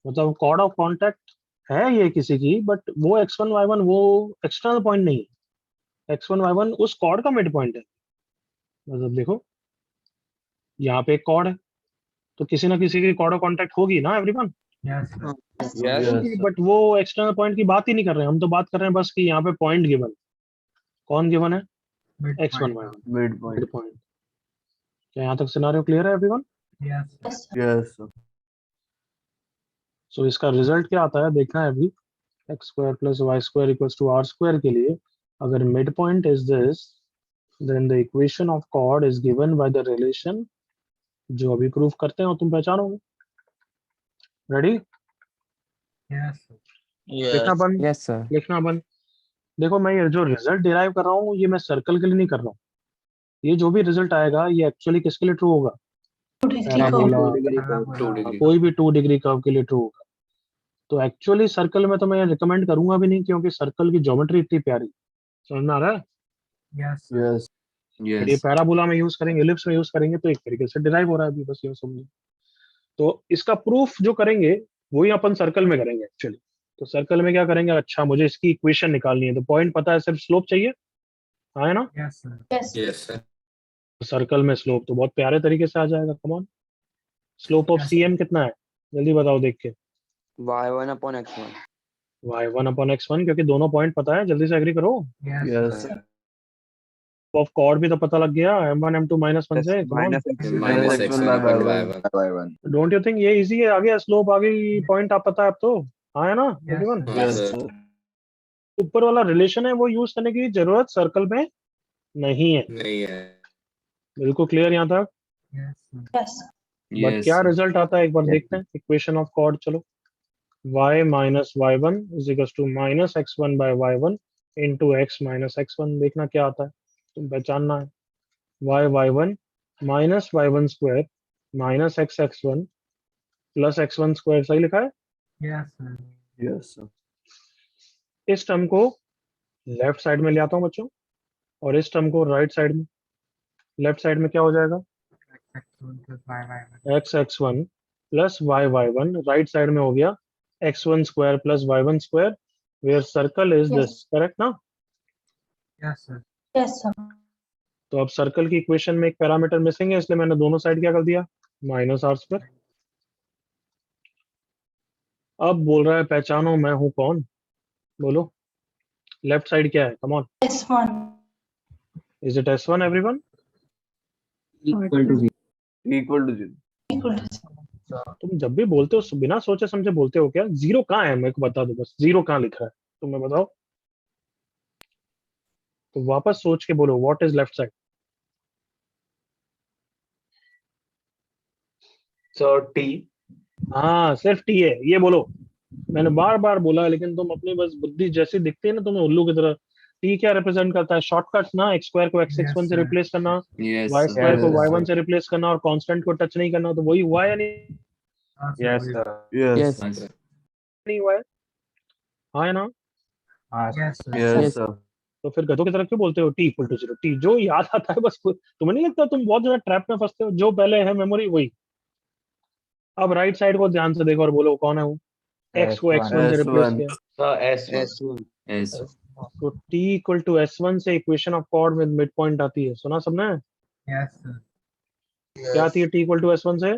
B: मतलब कॉर्ड ऑफ कॉन्टैक्ट है ये किसी की, बट वो x1 y1 वो एक्सटर्नल पॉइंट नहीं है, x1 y1 उस कॉर्ड का मिड पॉइंट है। मतलब देखो यहाँ पे एक कॉर्ड है तो किसी ना किसी की कॉर्ड ऑफ कॉन्टैक्ट होगी ना everyone?
F: Yes sir
A: Yes.
E: Yes, sir.
B: But वो एक्सटर्नल पॉइंट की बात ही नहीं कर रहे हैं, हम तो बात कर रहे हैं बस कि यहाँ पे पॉइंट गिवन, कौन गिवन है?
F: Mid
B: x1 y1
E: Midpoint.
B: Mid point. क्या यहाँ तक सिनारियो क्लियर है everyone?
F: Yes
E: Yes, sir.
B: So इसका रिजल्ट क्या आता है देखना है अभी। X square plus y square equals to r square के लिए अगर mid point is this, then the equation of chord is given by the relation जो अभी प्रूफ करते हैं और तुम पहचानोगे। रेडी?
F: यस सर
B: लिखना
C: Yes.
B: बंद,
I: Yes, sir.
B: लिखना बंद। देखो मैं ये जो रिजल्ट डिराइव कर रहा हूँ ये मैं सर्कल के लिए नहीं कर रहा हूँ, ये जो भी रिजल्ट आएगा ये एक्चुअली किसके लिए ट्रू होगा? पैराबोला, कोई भी 2 डिग्री कर्व के लिए ट्रू होगा। तो एक्चुअली सर्कल में तो मैं रिकमेंड करूंगा भी नहीं क्योंकि सर्कल की ज्योमेट्री इतनी प्यारी, समझ में आ रहा है?
F: Yes
E: Yes.
B: फिर ये पैराबोला में यूज करेंगे, एलिप्स में यूज करेंगे तो एक तरीके से डिराइव हो रहा है अभी, बस ये समझो। तो इसका प्रूफ जो करेंगे वही अपन सर्कल में करेंगे एक्चुअली। तो सर्कल में क्या करेंगे, अच्छा मुझे इसकी इक्वेशन निकालनी है तो पॉइंट पता है, सिर्फ स्लोप चाहिए, हाँ है ना?
F: Yes sir
A: Yes, sir.
B: Circle में स्लोप तो बहुत प्यारे तरीके से आ जाएगा, come on. Slope of
F: Yes,
B: CM कितना है जल्दी बताओ देख के।
A: Y1 upon X1.
B: y1 upon x1, क्योंकि दोनों पॉइंट पता है, जल्दी से एग्री करो।
F: Yes
E: Yes, sir.
B: Of chord भी तो पता लग गया, m1 m2 -1 से, come on.
A: Minus X1 upon Y1.
B: Don't you think ये इजी है? आ गया स्लोप, आ गई पॉइंट, आप पता है अब तो, हाँ है ना
F: Yes,
B: everyone?
F: sir.
E: Yes,
A: sir.
E: sir.
B: ऊपर वाला रिलेशन है वो यूज करने की जरूरत सर्कल में नहीं है,
A: नहीं है।
B: बिल्कुल क्लियर यहाँ तक?
F: Yes sir
B: but
A: Yes.
B: क्या रिजल्ट आता है एक बार देखते हैं। इक्वेशन ऑफ कॉर्ड, चलो y minus y1 is equal to minus x1 by y1 into x minus x one, देखना क्या आता है, तुम पहचानना है। Y one minus y one square minus x one plus x one square, सही लिखा है।
F: Yes sir.
E: Yes, sir.
B: इस टर्म को लेफ्ट साइड में ले आता हूँ बच्चों, और इस टर्म को राइट साइड में। लेफ्ट साइड में क्या हो जाएगा,
F: x1 plus y1।
B: X one plus Y one, right side में हो गया X one square plus Y one square, where circle is this, correct ना।
F: Yes sir.
B: तो अब सर्कल की इक्वेशन में एक पैरामीटर मिसिंग है, इसलिए मैंने दोनों साइड क्या कर दिया, माइनस आर स्क्वायर। अब बोल रहा है पहचानो मैं हूं कौन, बोलो लेफ्ट साइड क्या है, come on, is it S one everyone.
A: Equal to 0.
E: Equal to 0.
B: तुम जब भी बोलते हो बिना सोचे समझे बोलते हो क्या, जीरो कहाँ है मेरे को बता दो बस, जीरो कहाँ लिखा है तुम्हें बताओ, तो वापस सोच के बोलो what is left side.
H: Sir T.
B: हाँ सिर्फ टी है, ये बोलो, मैंने बार बार बोला, लेकिन तुम अपनी बस बुद्धि जैसी दिखती है ना तुम्हें उल्लू की तरह। टी क्या रिप्रेजेंट करता है, शॉर्टकट ना, एक्स स्क्वायर को एक्स एक्स वन
F: Yes,
B: से
F: sir.
B: रिप्लेस करना,
A: Yes,
B: वाई
A: sir.
B: स्क्वायर को
E: Yes,
B: वाई
E: sir.
B: वन से रिप्लेस करना, और कांस्टेंट को टच नहीं करना, तो वही हुआ या नहीं,
F: हाँ सर,
J: यस
F: वही।
J: सर।
E: Yes,
I: Yes.
E: sir.
A: हाँ, sir.
B: नहीं हुआ है, हाँ है ना।
J: हाँ sir.
F: Yes sir.
E: Yes,
I: Yes.
E: sir.
B: तो फिर गधों की तरह क्यों बोलते हो t equal to zero, t जो याद आता है बस, तुम्हें नहीं लगता तुम बहुत ज्यादा ट्रैप में फंसते हो, जो पहले है मेमोरी वही। अब राइट साइड को ध्यान से देखो और बोलो कौन है वो, एक्स को एक्स वन से रिप्लेस
E: S1.
B: किया,
H: sir S one.
C: S1।
A: Yes.
B: तो T equal to S one से equation of chord with midpoint आती है, सुना सबने,
F: यस सर।
B: क्या आती है T equal to S one से,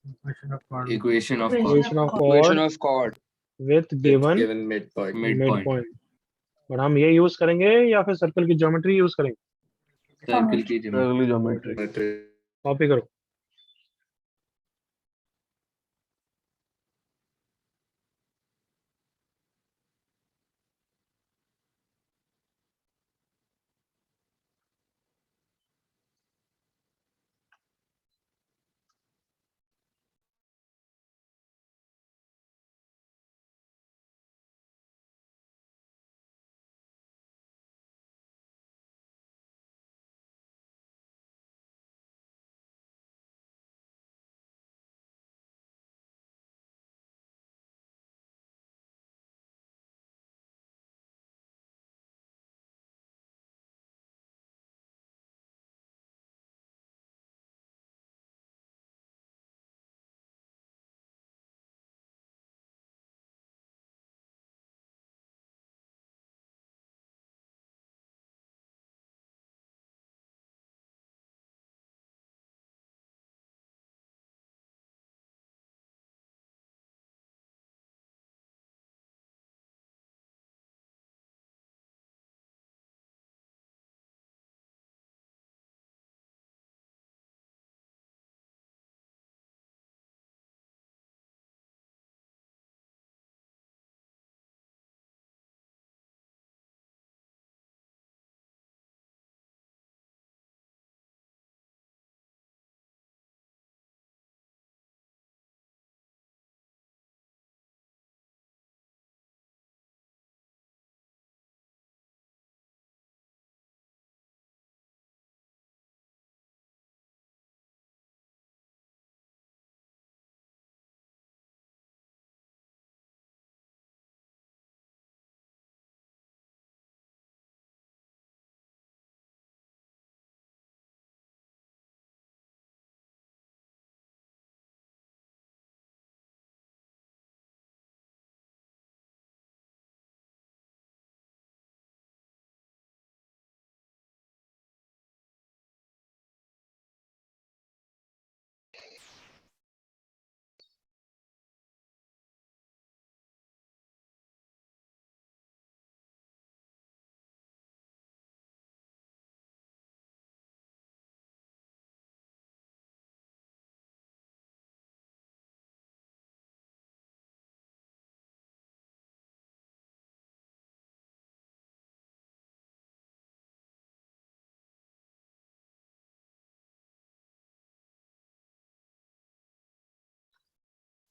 F: Equation of chord.
A: Equation of chord.
B: Equation of
K: Equation
B: chord
K: of chord
B: with
K: with
B: given
K: given midpoint.
B: Mid
A: Midpoint.
B: Point. और हम ये यूज करेंगे या फिर सर्कल की ज्योमेट्री यूज करेंगे,
A: Circle की geometry.
E: Circle geometry.
B: कॉपी करो।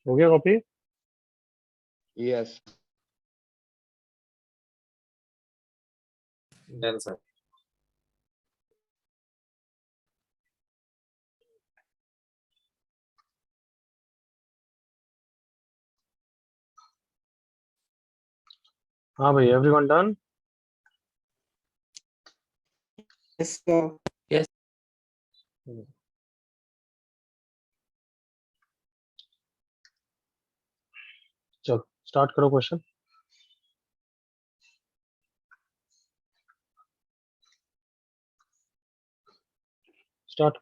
B: हो गया कॉपी।
K: Yes.
J: Done, sir.
B: हाँ भाई, everyone done?
C: Yes, sir.
I: Yes.
B: चलो स्टार्ट करो क्वेश्चन। स्टार्ट।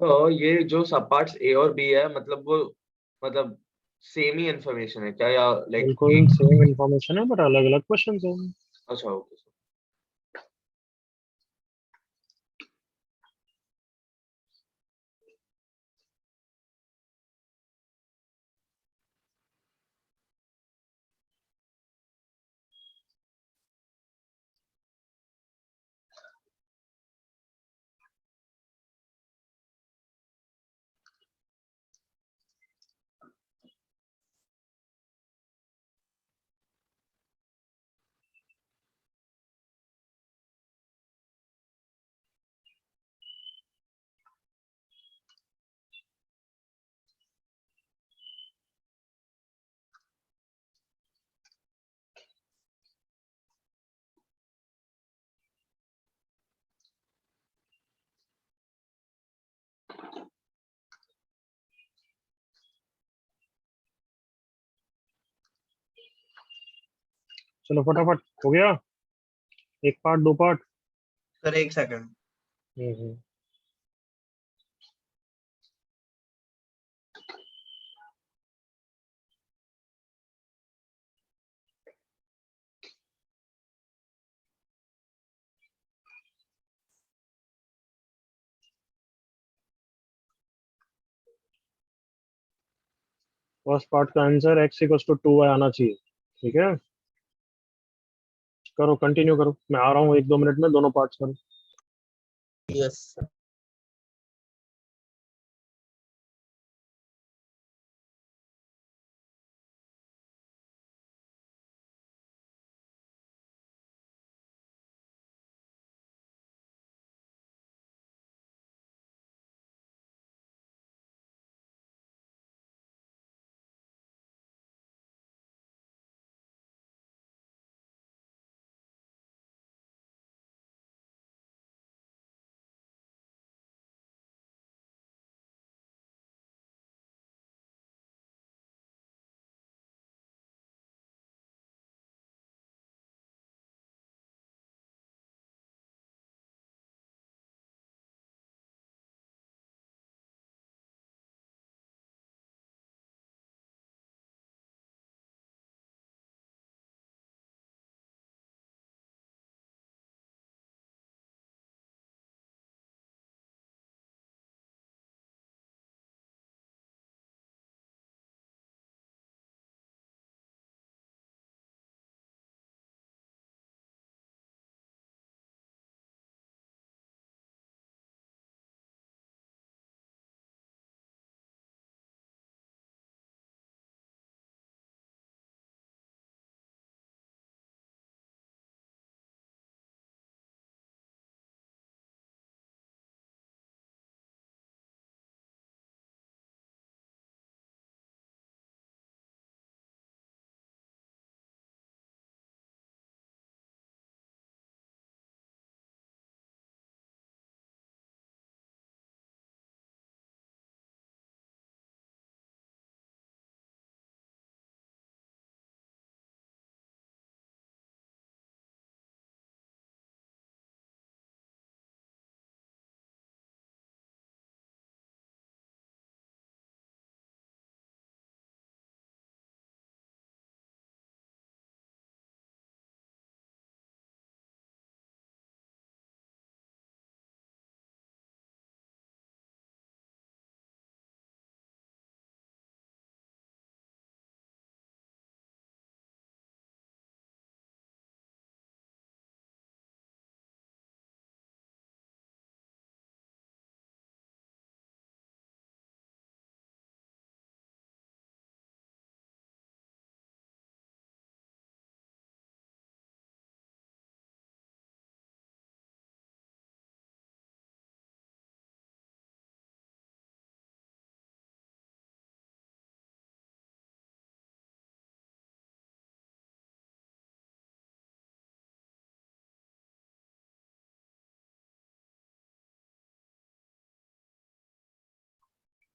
H: तो ये जो सब पार्ट्स ए और बी है मतलब वो मतलब सेम ही इंफॉर्मेशन है क्या या लाइक
B: बिल्कुल सेम इंफॉर्मेशन है बट अलग अलग क्वेश्चन है।
H: अच्छा ओके
B: चलो फटाफट हो गया। एक पार्ट, दो पार्ट।
D: सर एक सेकंड।
B: हम्म। फर्स्ट पार्ट का answer x equals to 2y आना चाहिए। ठीक है, करो कंटिन्यू करो, मैं आ रहा हूँ 1-2 मिनट में, दोनों पार्ट्स करो।
C: Yes, sir.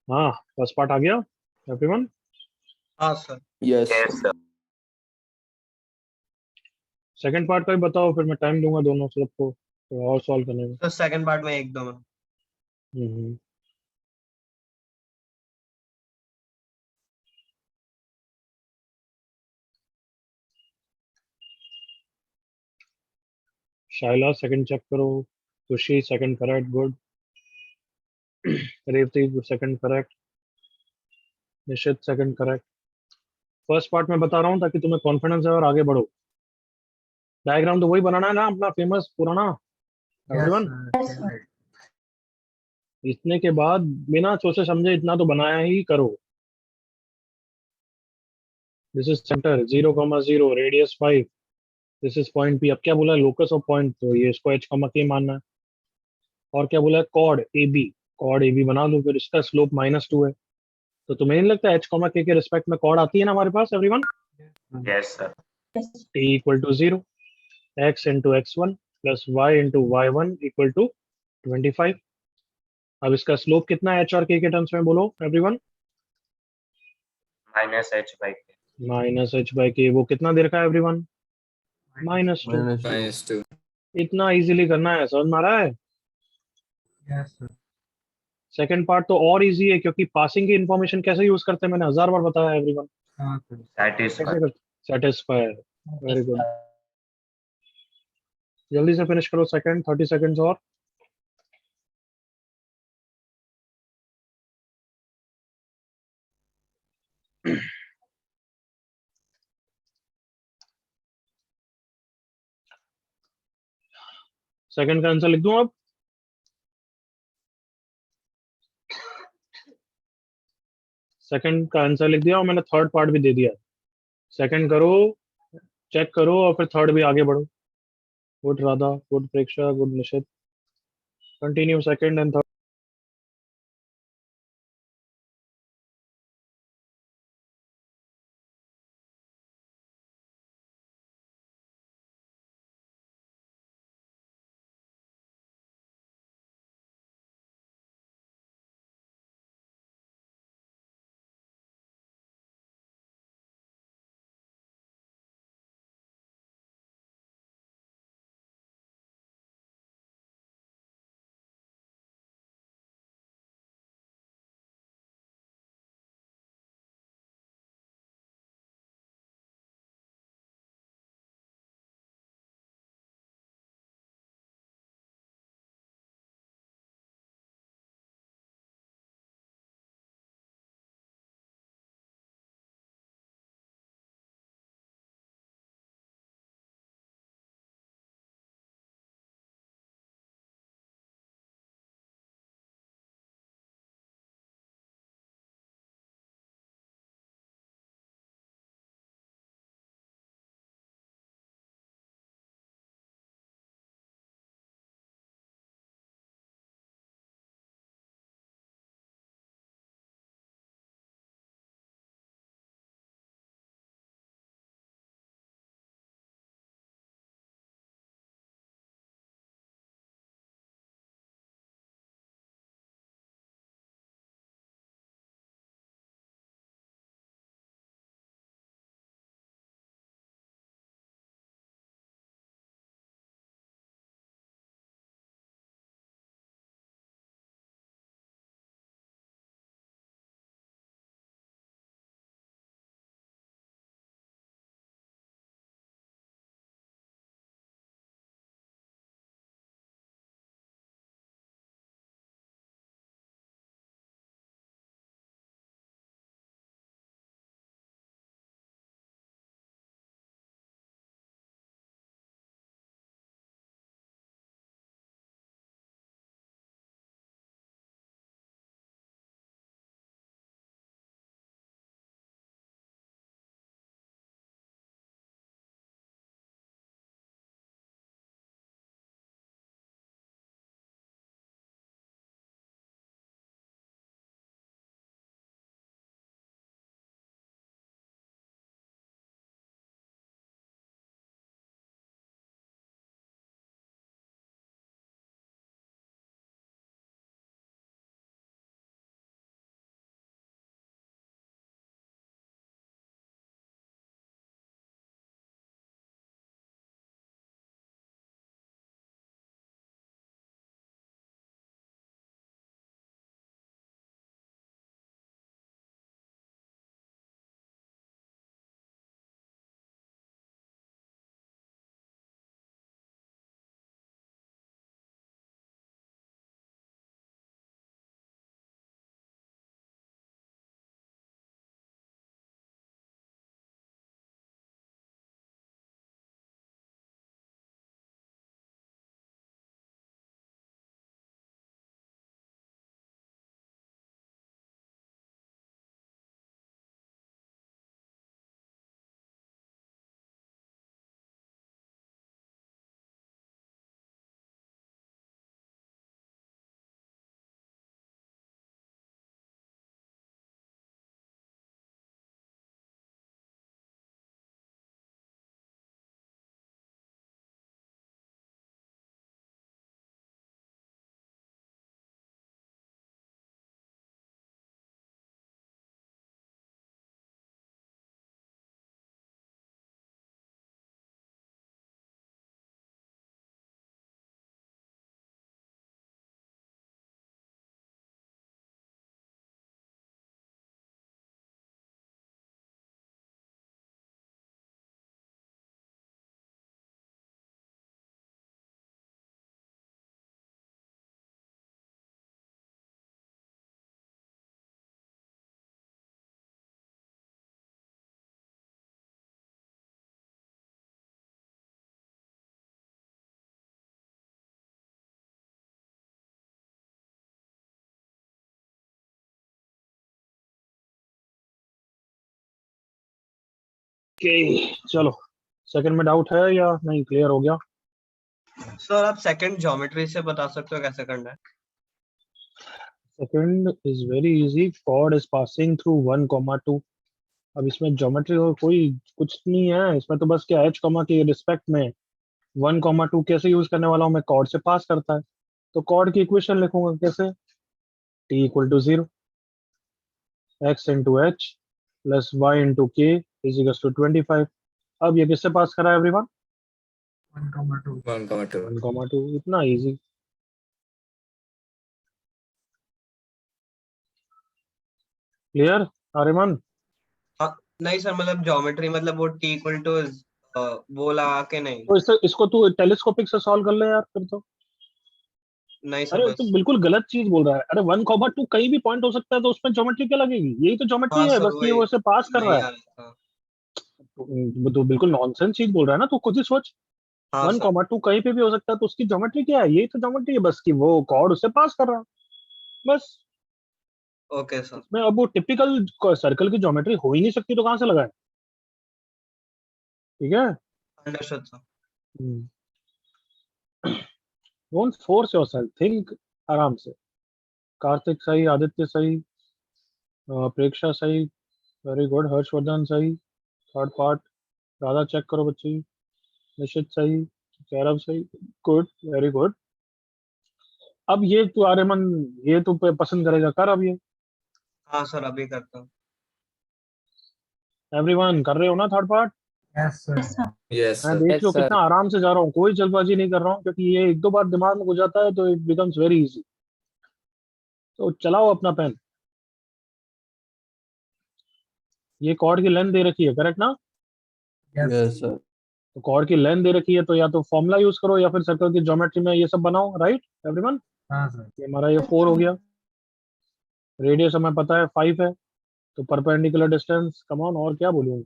B: हाँ फर्स्ट पार्ट आ गया एवरीवन?
D: हाँ सर।
A: Yes.
B: सेकंड पार्ट का भी बताओ, फिर मैं टाइम दूंगा दोनों सबको तो और सॉल्व करने में।
D: तो सेकंड पार्ट में एकदम
B: हम्म। शाइला सेकंड चेक करो, Khushi second correct, good. Revati second correct, Nishit second correct. First part में बता रहा हूँ ताकि तुम्हें कॉन्फिडेंस है और आगे बढ़ो। डायग्राम तो वही बनाना है ना अपना फेमस पुराना
F: Yes,
B: एवरीवन?
F: sir.
B: इतने के बाद बिना सोचे समझे इतना तो बनाया ही करो। This is centre 0,0 radius 5, this is point P. अब क्या बोला है लोकस ऑफ पॉइंट, तो ये इसको एच कॉमा के मानना है। और क्या बोला है chord A B, chord A B बना लो, फिर इसका स्लोप -2 है। तो तुम्हें नहीं लगता एच कॉमा के रिस्पेक्ट में कॉर्ड आती है ना हमारे पास everyone?
H: Yes sir.
B: T equal to 0, X into x1 plus Y into y1 equal to 25। अब इसका स्लोप कितना है एच और के टर्म्स में बोलो एवरीवन? -h/k। वो कितना दे रखा है एवरीवन? -2।
A: -2.
B: इतना इजीली करना है, समझ में आ रहा है?
F: Yes, sir.
B: सेकंड पार्ट तो और इजी है क्योंकि पासिंग की इंफॉर्मेशन कैसे यूज करते हैं मैंने 1000 बार बताया एवरीवन।
F: हाँ, sir.
B: कैसे करते? सेटिस्फाई। Very good. जल्दी से फिनिश करो सेकंड, 30 सेकंड्स और। सेकंड का आंसर लिख दूं अब? सेकंड का आंसर लिख दिया और मैंने थर्ड पार्ट भी दे दिया। सेकंड करो, चेक करो और फिर थर्ड भी आगे बढ़ो। Good Radha, good Preksha, good Nishit. Continue second and third. चलो सेकंड में डाउट है या नहीं, क्लियर हो गया?
D: सर आप सेकंड ज्योमेट्री से बता सकते हो कैसे करना है?
B: Second is very easy, chord is passing through 1,2। अब इसमें ज्योमेट्री और कोई कुछ नहीं है, इसमें तो बस क्या h कॉमा के रिस्पेक्ट में 1,2 कैसे यूज करने वाला हूँ मैं, कॉर्ड से पास करता है। तो कॉर्ड की इक्वेशन लिखूंगा कैसे, t equal to 0 x into h plus Y into k is equal to 25। अब ये किससे पास करा है एवरीवन?
F: 1,2
B: 1,2, इतना इजी। क्लियर आर्यमान?
D: हाँ, नहीं सर मतलब ज्योमेट्री मतलब वो टी इक्वल टू वो लगा के नहीं।
B: तो इसको तू टेलीस्कोपिक से सॉल्व कर ले यार फिर तो।
D: नहीं सर
B: अरे तू
D: बस।
B: बिल्कुल गलत चीज बोल रहा है। अरे 1,2 कहीं भी पॉइंट हो सकता है, तो उसमें ज्योमेट्री क्या लगेगी? यही तो ज्योमेट्री
D: हाँ
B: है,
D: सर
B: बस ये
D: वही
B: वो से पास कर रहा
D: नहीं
B: है।
D: आ रहा था।
B: तो बिल्कुल नॉनसेंस चीज बोल रहा है ना, तू खुद ही सोच।
D: हाँ
B: वन
D: सर।
B: कॉमा टू कहीं पे भी हो सकता है, तो उसकी ज्योमेट्री क्या है? यही तो ज्योमेट्री है बस, कि वो कॉर्ड उसे पास कर रहा है बस।
D: Okay sir.
B: इसमें अब वो टिपिकल सर्कल की ज्योमेट्री हो ही नहीं सकती, तो कहाँ से लगाए? ठीक है,
D: understood sir.
B: Don't force yourself, think आराम से। कार्तिक सही, आदित्य सही, प्रेक्षा सही, वेरी गुड, हर्षवर्धन सही, थर्ड पार्ट। राधा चेक करो बच्ची, निशित सही, सौरभ सही, गुड, वेरी गुड। अब ये तू आर्यमन, ये तू पसंद करेगा, कर अब ये।
D: हाँ सर अभी करता हूँ।
B: एवरीवन कर रहे हो ना third part?
F: Yes sir
A: Yes,
B: मैं
A: sir.
B: देख
I: Yes,
B: लो
I: sir.
B: कितना आराम से जा रहा हूँ, कोई जल्दबाजी नहीं कर रहा हूँ, क्योंकि ये एक दो बार दिमाग में घुस जाता है तो इट बिकम्स वेरी इजी। तो चलाओ अपना पेन। ये कॉर्ड की लेंथ दे रखी है, करेक्ट ना?
F: Yes
E: Yes, sir.
B: तो कॉर्ड की लेंथ दे रखी है, तो या तो फॉर्मूला यूज करो या फिर सर्कल की ज्योमेट्री में ये सब बनाओ, राइट एवरीवन?
F: हाँ सर
B: ये हमारा ये 4 हो गया, रेडियस हमें पता है 5 है, तो परपेंडिकुलर डिस्टेंस, कम ऑन, और क्या बोलूँ?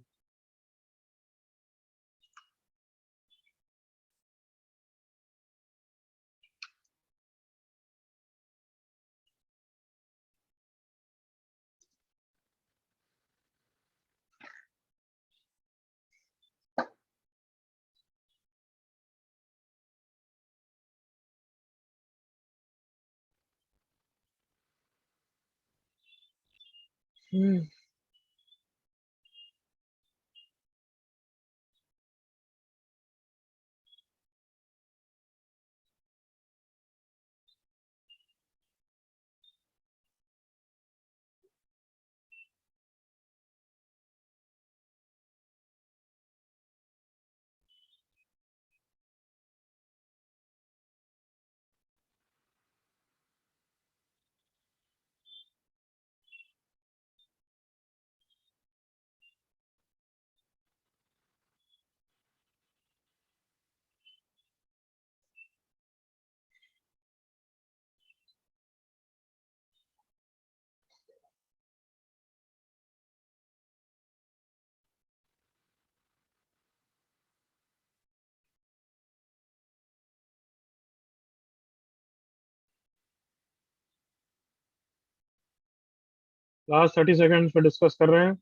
B: लास्ट 30 सेकंड्स पे डिस्कस कर रहे हैं।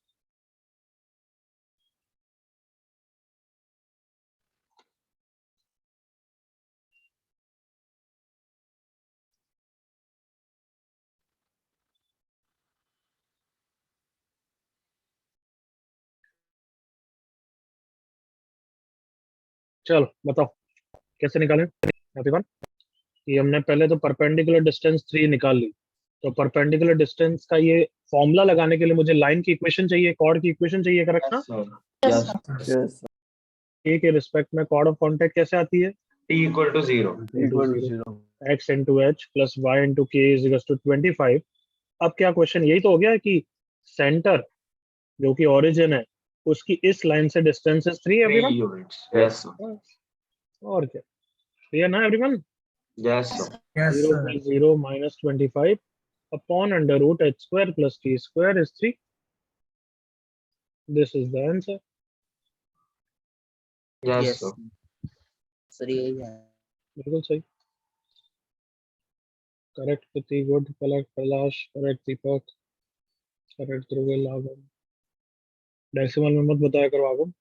B: चलो बताओ कैसे निकालें एवरीवन। ये हमने पहले तो परपेंडिकुलर डिस्टेंस 3 निकाल ली, तो परपेंडिकुलर डिस्टेंस का ये फॉर्मूला लगाने के लिए मुझे लाइन की इक्वेशन चाहिए, कॉर्ड की इक्वेशन चाहिए, करेक्ट ना?
E: Yes, yes, sir.
B: ए के रिस्पेक्ट में कॉर्ड ऑफ कांटेक्ट कैसे आती है?
H: T equal to 0।
E: Equal to 0.
B: x into h plus Y into k is equal to 25। अब क्या क्वेश्चन यही तो हो गया कि सेंटर जो कि ओरिजिन है उसकी इस लाइन से distance is 3 everyone.
H: Units. Yes sir.
B: और क्या, क्लियर ना everyone?
H: Yes sir.
F: Yes
B: 0
F: sir
B: plus 0 minus 25 upon under root h square plus t square is 3. This is the answer.
H: Yes
C: yes
H: sir.
C: Sir यही है।
B: बिल्कुल सही, करेक्ट प्रति, गुड, करेक्ट कैलाश, करेक्ट दीपक, करेक्ट ध्रुव, लागन। डेसिमल में मत बताया करो आगम।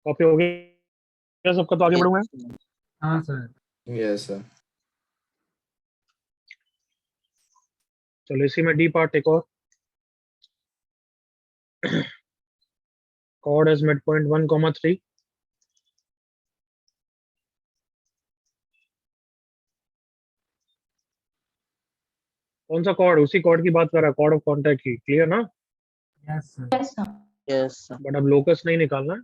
B: कॉपी हो गया सबका, तो आगे बढ़ूंगा।
C: Yes,
F: हाँ सर।
A: Yes sir.
B: चलो इसी में डी पार्ट एक और। chord as midpoint 1, 3। कौन सा कॉर्ड? उसी कॉर्ड की बात कर रहा है, कॉर्ड ऑफ कॉन्टैक्ट की। क्लियर ना?
F: Yes sir.
C: yes,
B: बट अब लोकस नहीं निकालना है,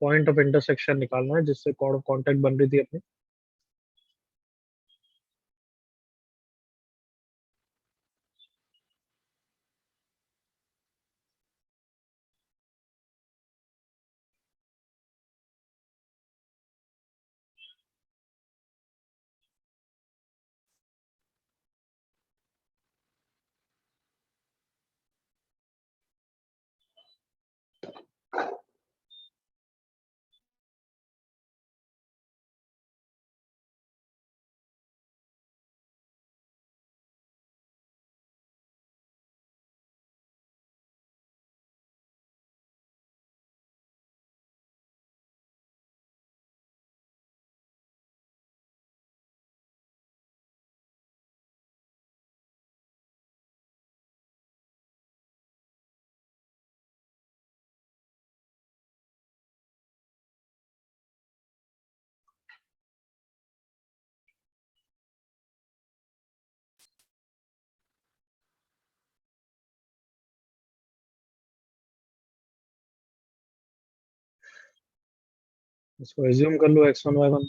B: पॉइंट ऑफ इंटरसेक्शन निकालना है जिससे कॉर्ड ऑफ कॉन्टैक्ट बन रही थी अपनी। इसको एज्यूम कर लो x1 y1।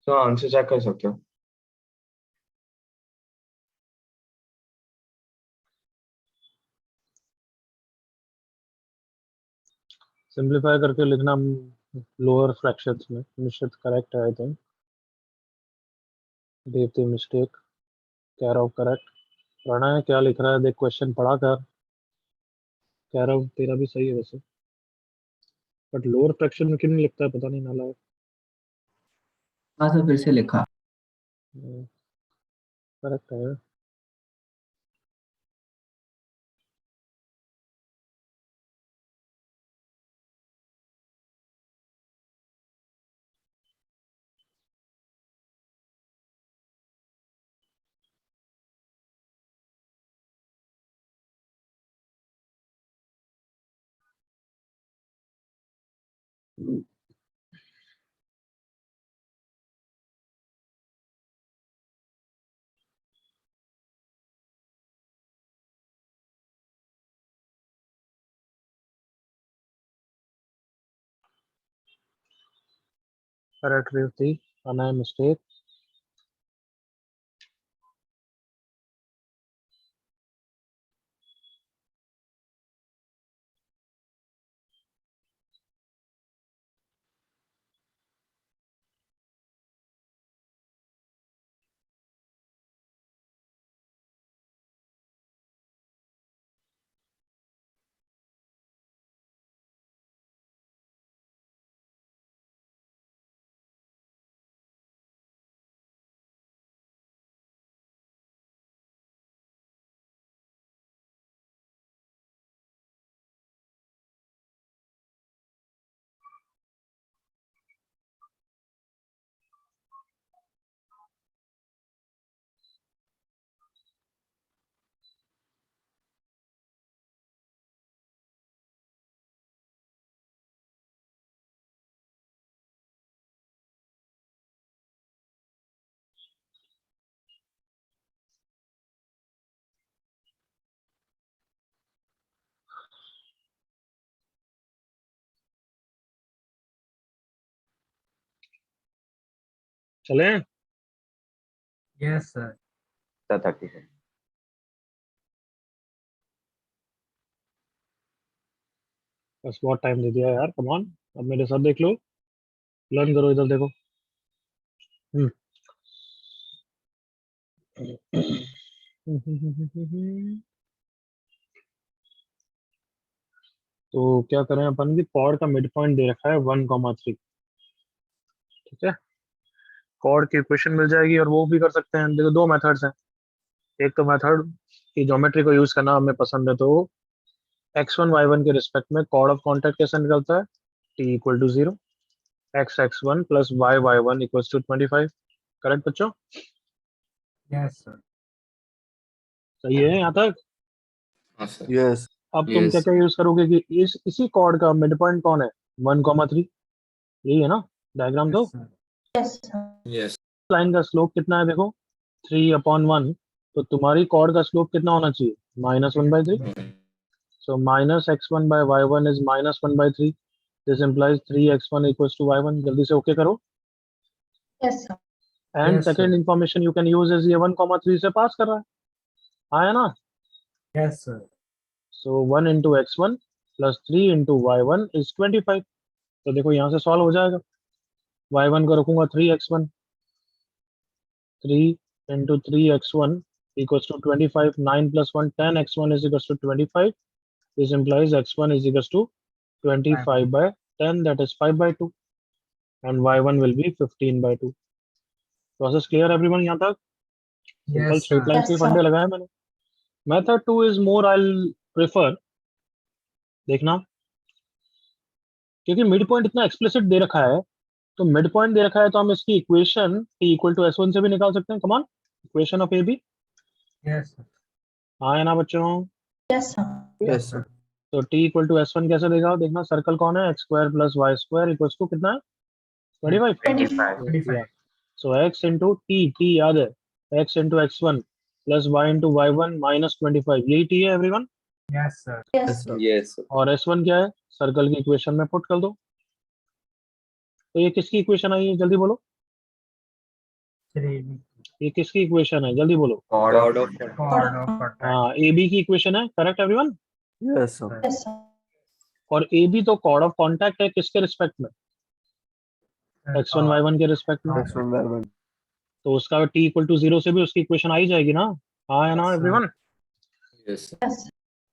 H: तो आंसर चेक कर सकते हो।
B: सिंप्लीफाई करके लिखना लोअर फ्रैक्शंस में। निश्चित करेक्ट है I think. Devati mistake, Kairav correct. Pranay क्या लिख रहा है देख, क्वेश्चन पढ़ा कर। कैरव तेरा भी सही है वैसे, बट लोअर फ्रैक्शन में क्यों नहीं लिखता है पता नहीं, नाला
A: हाँ सर, फिर से लिखा।
B: करेक्ट है। Correct Revati, Anay mistake. चले
F: यस सर।
J: 35.
B: बस बहुत टाइम दे दिया यार, कम ऑन, अब मेरे साथ देख लो, लर्न करो, इधर देखो। तो क्या करें अपन की, कॉर्ड का मिड पॉइंट दे रखा है 1,3, ठीक है। कॉर्ड की इक्वेशन मिल जाएगी, और वो भी कर सकते हैं। देखो दो मेथड्स हैं, एक तो मेथड की ज्योमेट्री को यूज करना हमें पसंद है, तो x1 y1 के रिस्पेक्ट में कॉर्ड ऑफ कॉन्टैक्ट कैसे निकलता है, t equal to 0, x x1 plus y y1 equal to 25। Correct बच्चों,
F: यस सर।
B: सही है यहाँ तक।
A: हाँ सर।
E: Yes.
B: अब तुम क्या
A: Yes.
B: क्या यूज करोगे कि इसी कॉर्ड का मिड पॉइंट कौन है, 1,3, यही है ना डायग्राम। तो
F: यस सर।
A: Yes.
B: लाइन का स्लोप कितना है, देखो 3/1, तो तुम्हारी कॉर्ड का स्लोप कितना होना चाहिए, -1/3। So -x1/y1 is -1/3, this implies 3x1 equals to y1। जल्दी से ओके करो।
F: Yes sir.
B: And
F: Yes,
B: second
F: sir.
B: Information you can use is ये 1,3 से पास कर रहा है, आया ना।
F: Yes sir.
B: So 1 into x1 plus 3 into y1 is 25। तो देखो यहाँ से सॉल्व हो जाएगा, y1 को रखूंगा 3x1, 3 into 3x1 equals to 25, 9 plus 1, 10x1 is equals to 25. This implies x1 is equals to 25 by 10, that is 5 by 2. And y1 will be 15 by 2. Process clear everyone यहाँ तक? Simple
F: Yes,
B: straight
F: sir.
B: lines के फंडे लगाए मैंने. Method 2 is more I'll prefer. देखना, क्योंकि मिड पॉइंट इतना एक्सप्लिसिट दे रखा है, तो मिड पॉइंट दे रखा है तो हम इसकी equation t equal to s1 से भी निकाल सकते हैं। Come on, equation of A B.
F: Yes, sir.
B: हाँ है ना बच्चों?
F: Yes, sir.
E: Yes, sir.
B: तो t इक्वल टू s1 कैसे देगा, देखना सर्कल कौन है, x² plus y² equals to कितना है, 25।
F: 25.
B: सो x इंटू t याद है, x into x1 plus y into y1 minus 25, यही t है everyone.
F: Yes, sir.
E: Yes, sir.
A: Yes.
B: और s1 क्या है, सर्कल की इक्वेशन में पुट कर दो। तो ये किसकी इक्वेशन आई है, जल्दी बोलो,
F: 3.
B: ये किसकी इक्वेशन है, जल्दी बोलो।
A: God of
F: Chord of contact.
B: हाँ, ए बी की इक्वेशन है, correct everyone.
E: Yes, sir.
F: Yes, sir.
B: और ए बी तो कॉर्ड ऑफ कॉन्टैक्ट है किसके रिस्पेक्ट में, x1 y1 के रिस्पेक्ट में।
E: X1 Y1.
B: तो उसका t इक्वल टू 0 से भी उसकी इक्वेशन आ ही जाएगी ना, हाँ है ना
F: Yes, sir.
B: Everyone.
A: Yes.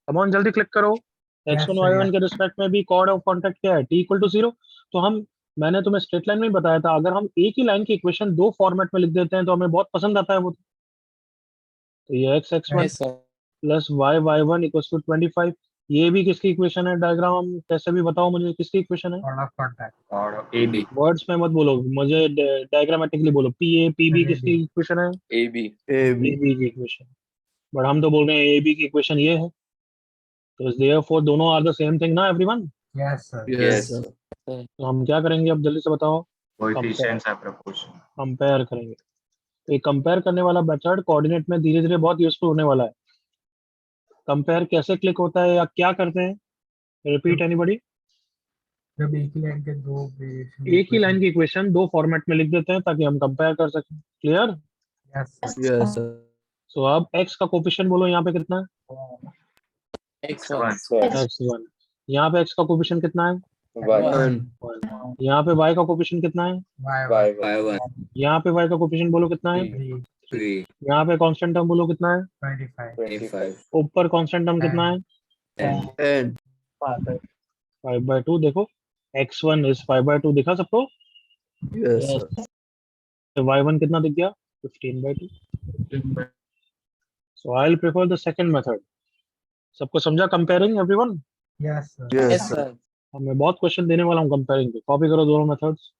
B: Come on जल्दी क्लिक करो।
F: Yes,
B: x1
F: sir,
B: y1
F: yes.
B: के रिस्पेक्ट में भी कॉर्ड ऑफ कॉन्टैक्ट क्या है, t इक्वल टू 0। तो हम, मैंने तुम्हें स्ट्रेट लाइन में बताया था, अगर हम एक ही लाइन की इक्वेशन दो फॉर्मेट में लिख देते हैं तो हमें बहुत पसंद आता है वो। तो ये x x1
A: Yes, sir.
B: Plus y y1 equals to 25, ये भी किसकी इक्वेशन है, डायग्राम हम कैसे भी बताओ मुझे किसकी इक्वेशन है।
F: Chord of contact.
J: God of
A: AB.
B: Words में मत बोलो, मुझे डायग्रामेटिकली बोलो, पी बी किसकी इक्वेशन है,
A: AB.
E: AB.
B: ए बी की इक्वेशन। बट हम तो बोल रहे हैं ए बी की इक्वेशन ये है, तो देयरफॉर दोनों आर द सेम थिंग ना everyone.
F: Yes, sir.
E: Yes,
A: Yes.
E: sir.
B: तो हम क्या करेंगे अब, जल्दी से बताओ,
J: coefficients are proportional.
B: कंपेयर करेंगे। तो ये कंपेयर करने वाला मेथड कोऑर्डिनेट में धीरे धीरे बहुत यूजफुल होने वाला है। कंपेयर कैसे क्लिक होता है या क्या करते हैं, रिपीट एनीबॉडी।
F: जब एक ही लाइन के दो variation
B: एक ही लाइन की इक्वेशन दो फॉर्मेट में लिख देते हैं ताकि हम कंपेयर कर सकें। Clear?
F: Yes, sir.
A: Yes, sir.
B: सो अब x का कोफिशिएंट बोलो यहाँ पे कितना है?
I: X1.
B: x1। यहाँ पे x का कोफिशिएंट कितना है?
A: 1.
B: यहाँ पे y का कोफिशिएंट कितना है?
F: Why?
A: 1.
B: यहाँ पे y का कोफिशिएंट बोलो कितना है?
F: 3,
A: 3.
B: यहाँ पे कांस्टेंट टर्म बोलो कितना है?
F: 25.
A: 25.
B: ऊपर कांस्टेंट टर्म कितना है?
A: 10.
B: 5/2। देखो x1 इज 5/2 दिखा सबको?
A: Yes, sir.
B: y1 कितना दिख गया? 15/2। So I will prefer the second method. सबको समझा comparing everyone?
F: Yes, sir.
A: Yes, sir.
B: अब मैं बहुत क्वेश्चन देने वाला हूँ कंपेयरिंग के, कॉपी करो दोनों मेथड्स।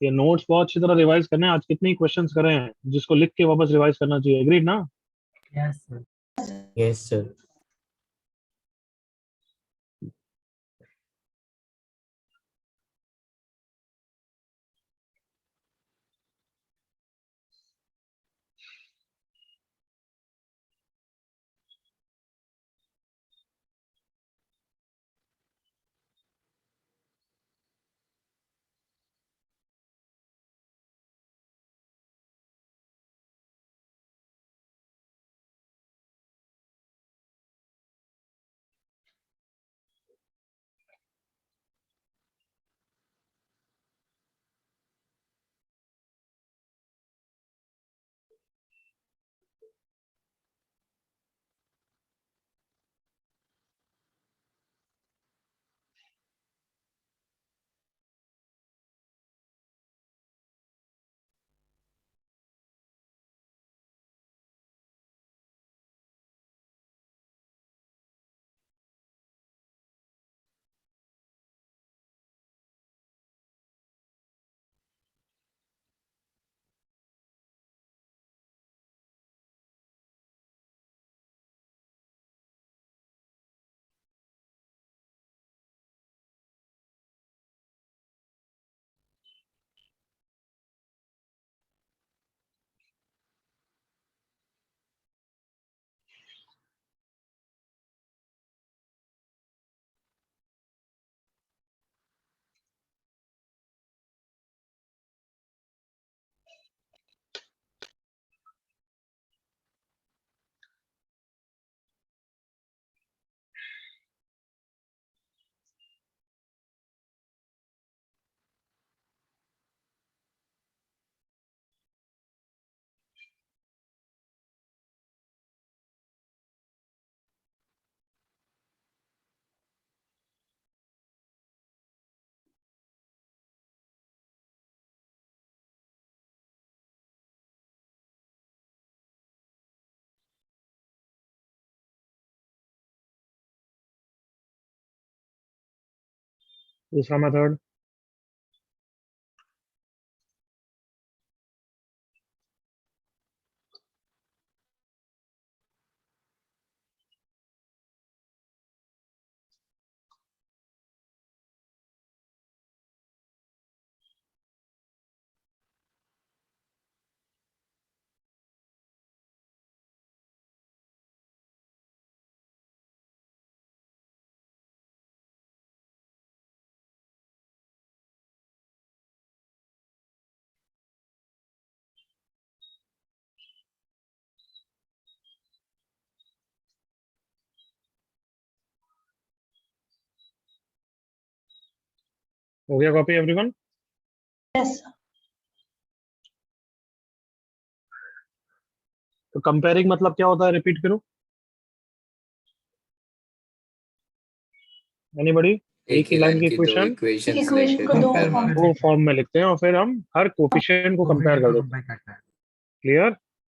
B: ये नोट्स बहुत अच्छी तरह रिवाइज करने हैं। आज कितने क्वेश्चंस करे हैं जिसको लिख के वापस रिवाइज करना चाहिए। एग्रीड ना?
F: Yes, sir.
A: Yes, sir.
B: दूसरा मेथड। हो गया कॉपी एवरीवन? तो कंपेयरिंग मतलब क्या होता है? रिपीट करो एनीबॉडी? एक ही लाइन की इक्वेशन वो फॉर्म में लिखते हैं और फिर हम हर कोफिशिएंट को कंपेयर कर देते हैं।
F: करता है.
B: Clear?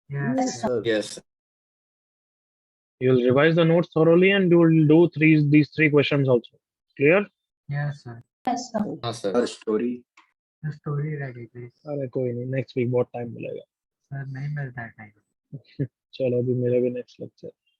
F: Yes, sir.
A: Yes, sir.
B: You will revise the notes thoroughly and you will do these three questions also. Clear?
F: Yes, sir.
A: हाँ सर. Story.
F: The story रह गई थी.
B: अरे कोई नहीं, नेक्स्ट वीक बहुत टाइम मिलेगा।
F: Sir, नहीं मिलता है time.
B: चलो अभी मेरा भी नेक्स्ट लेक्चर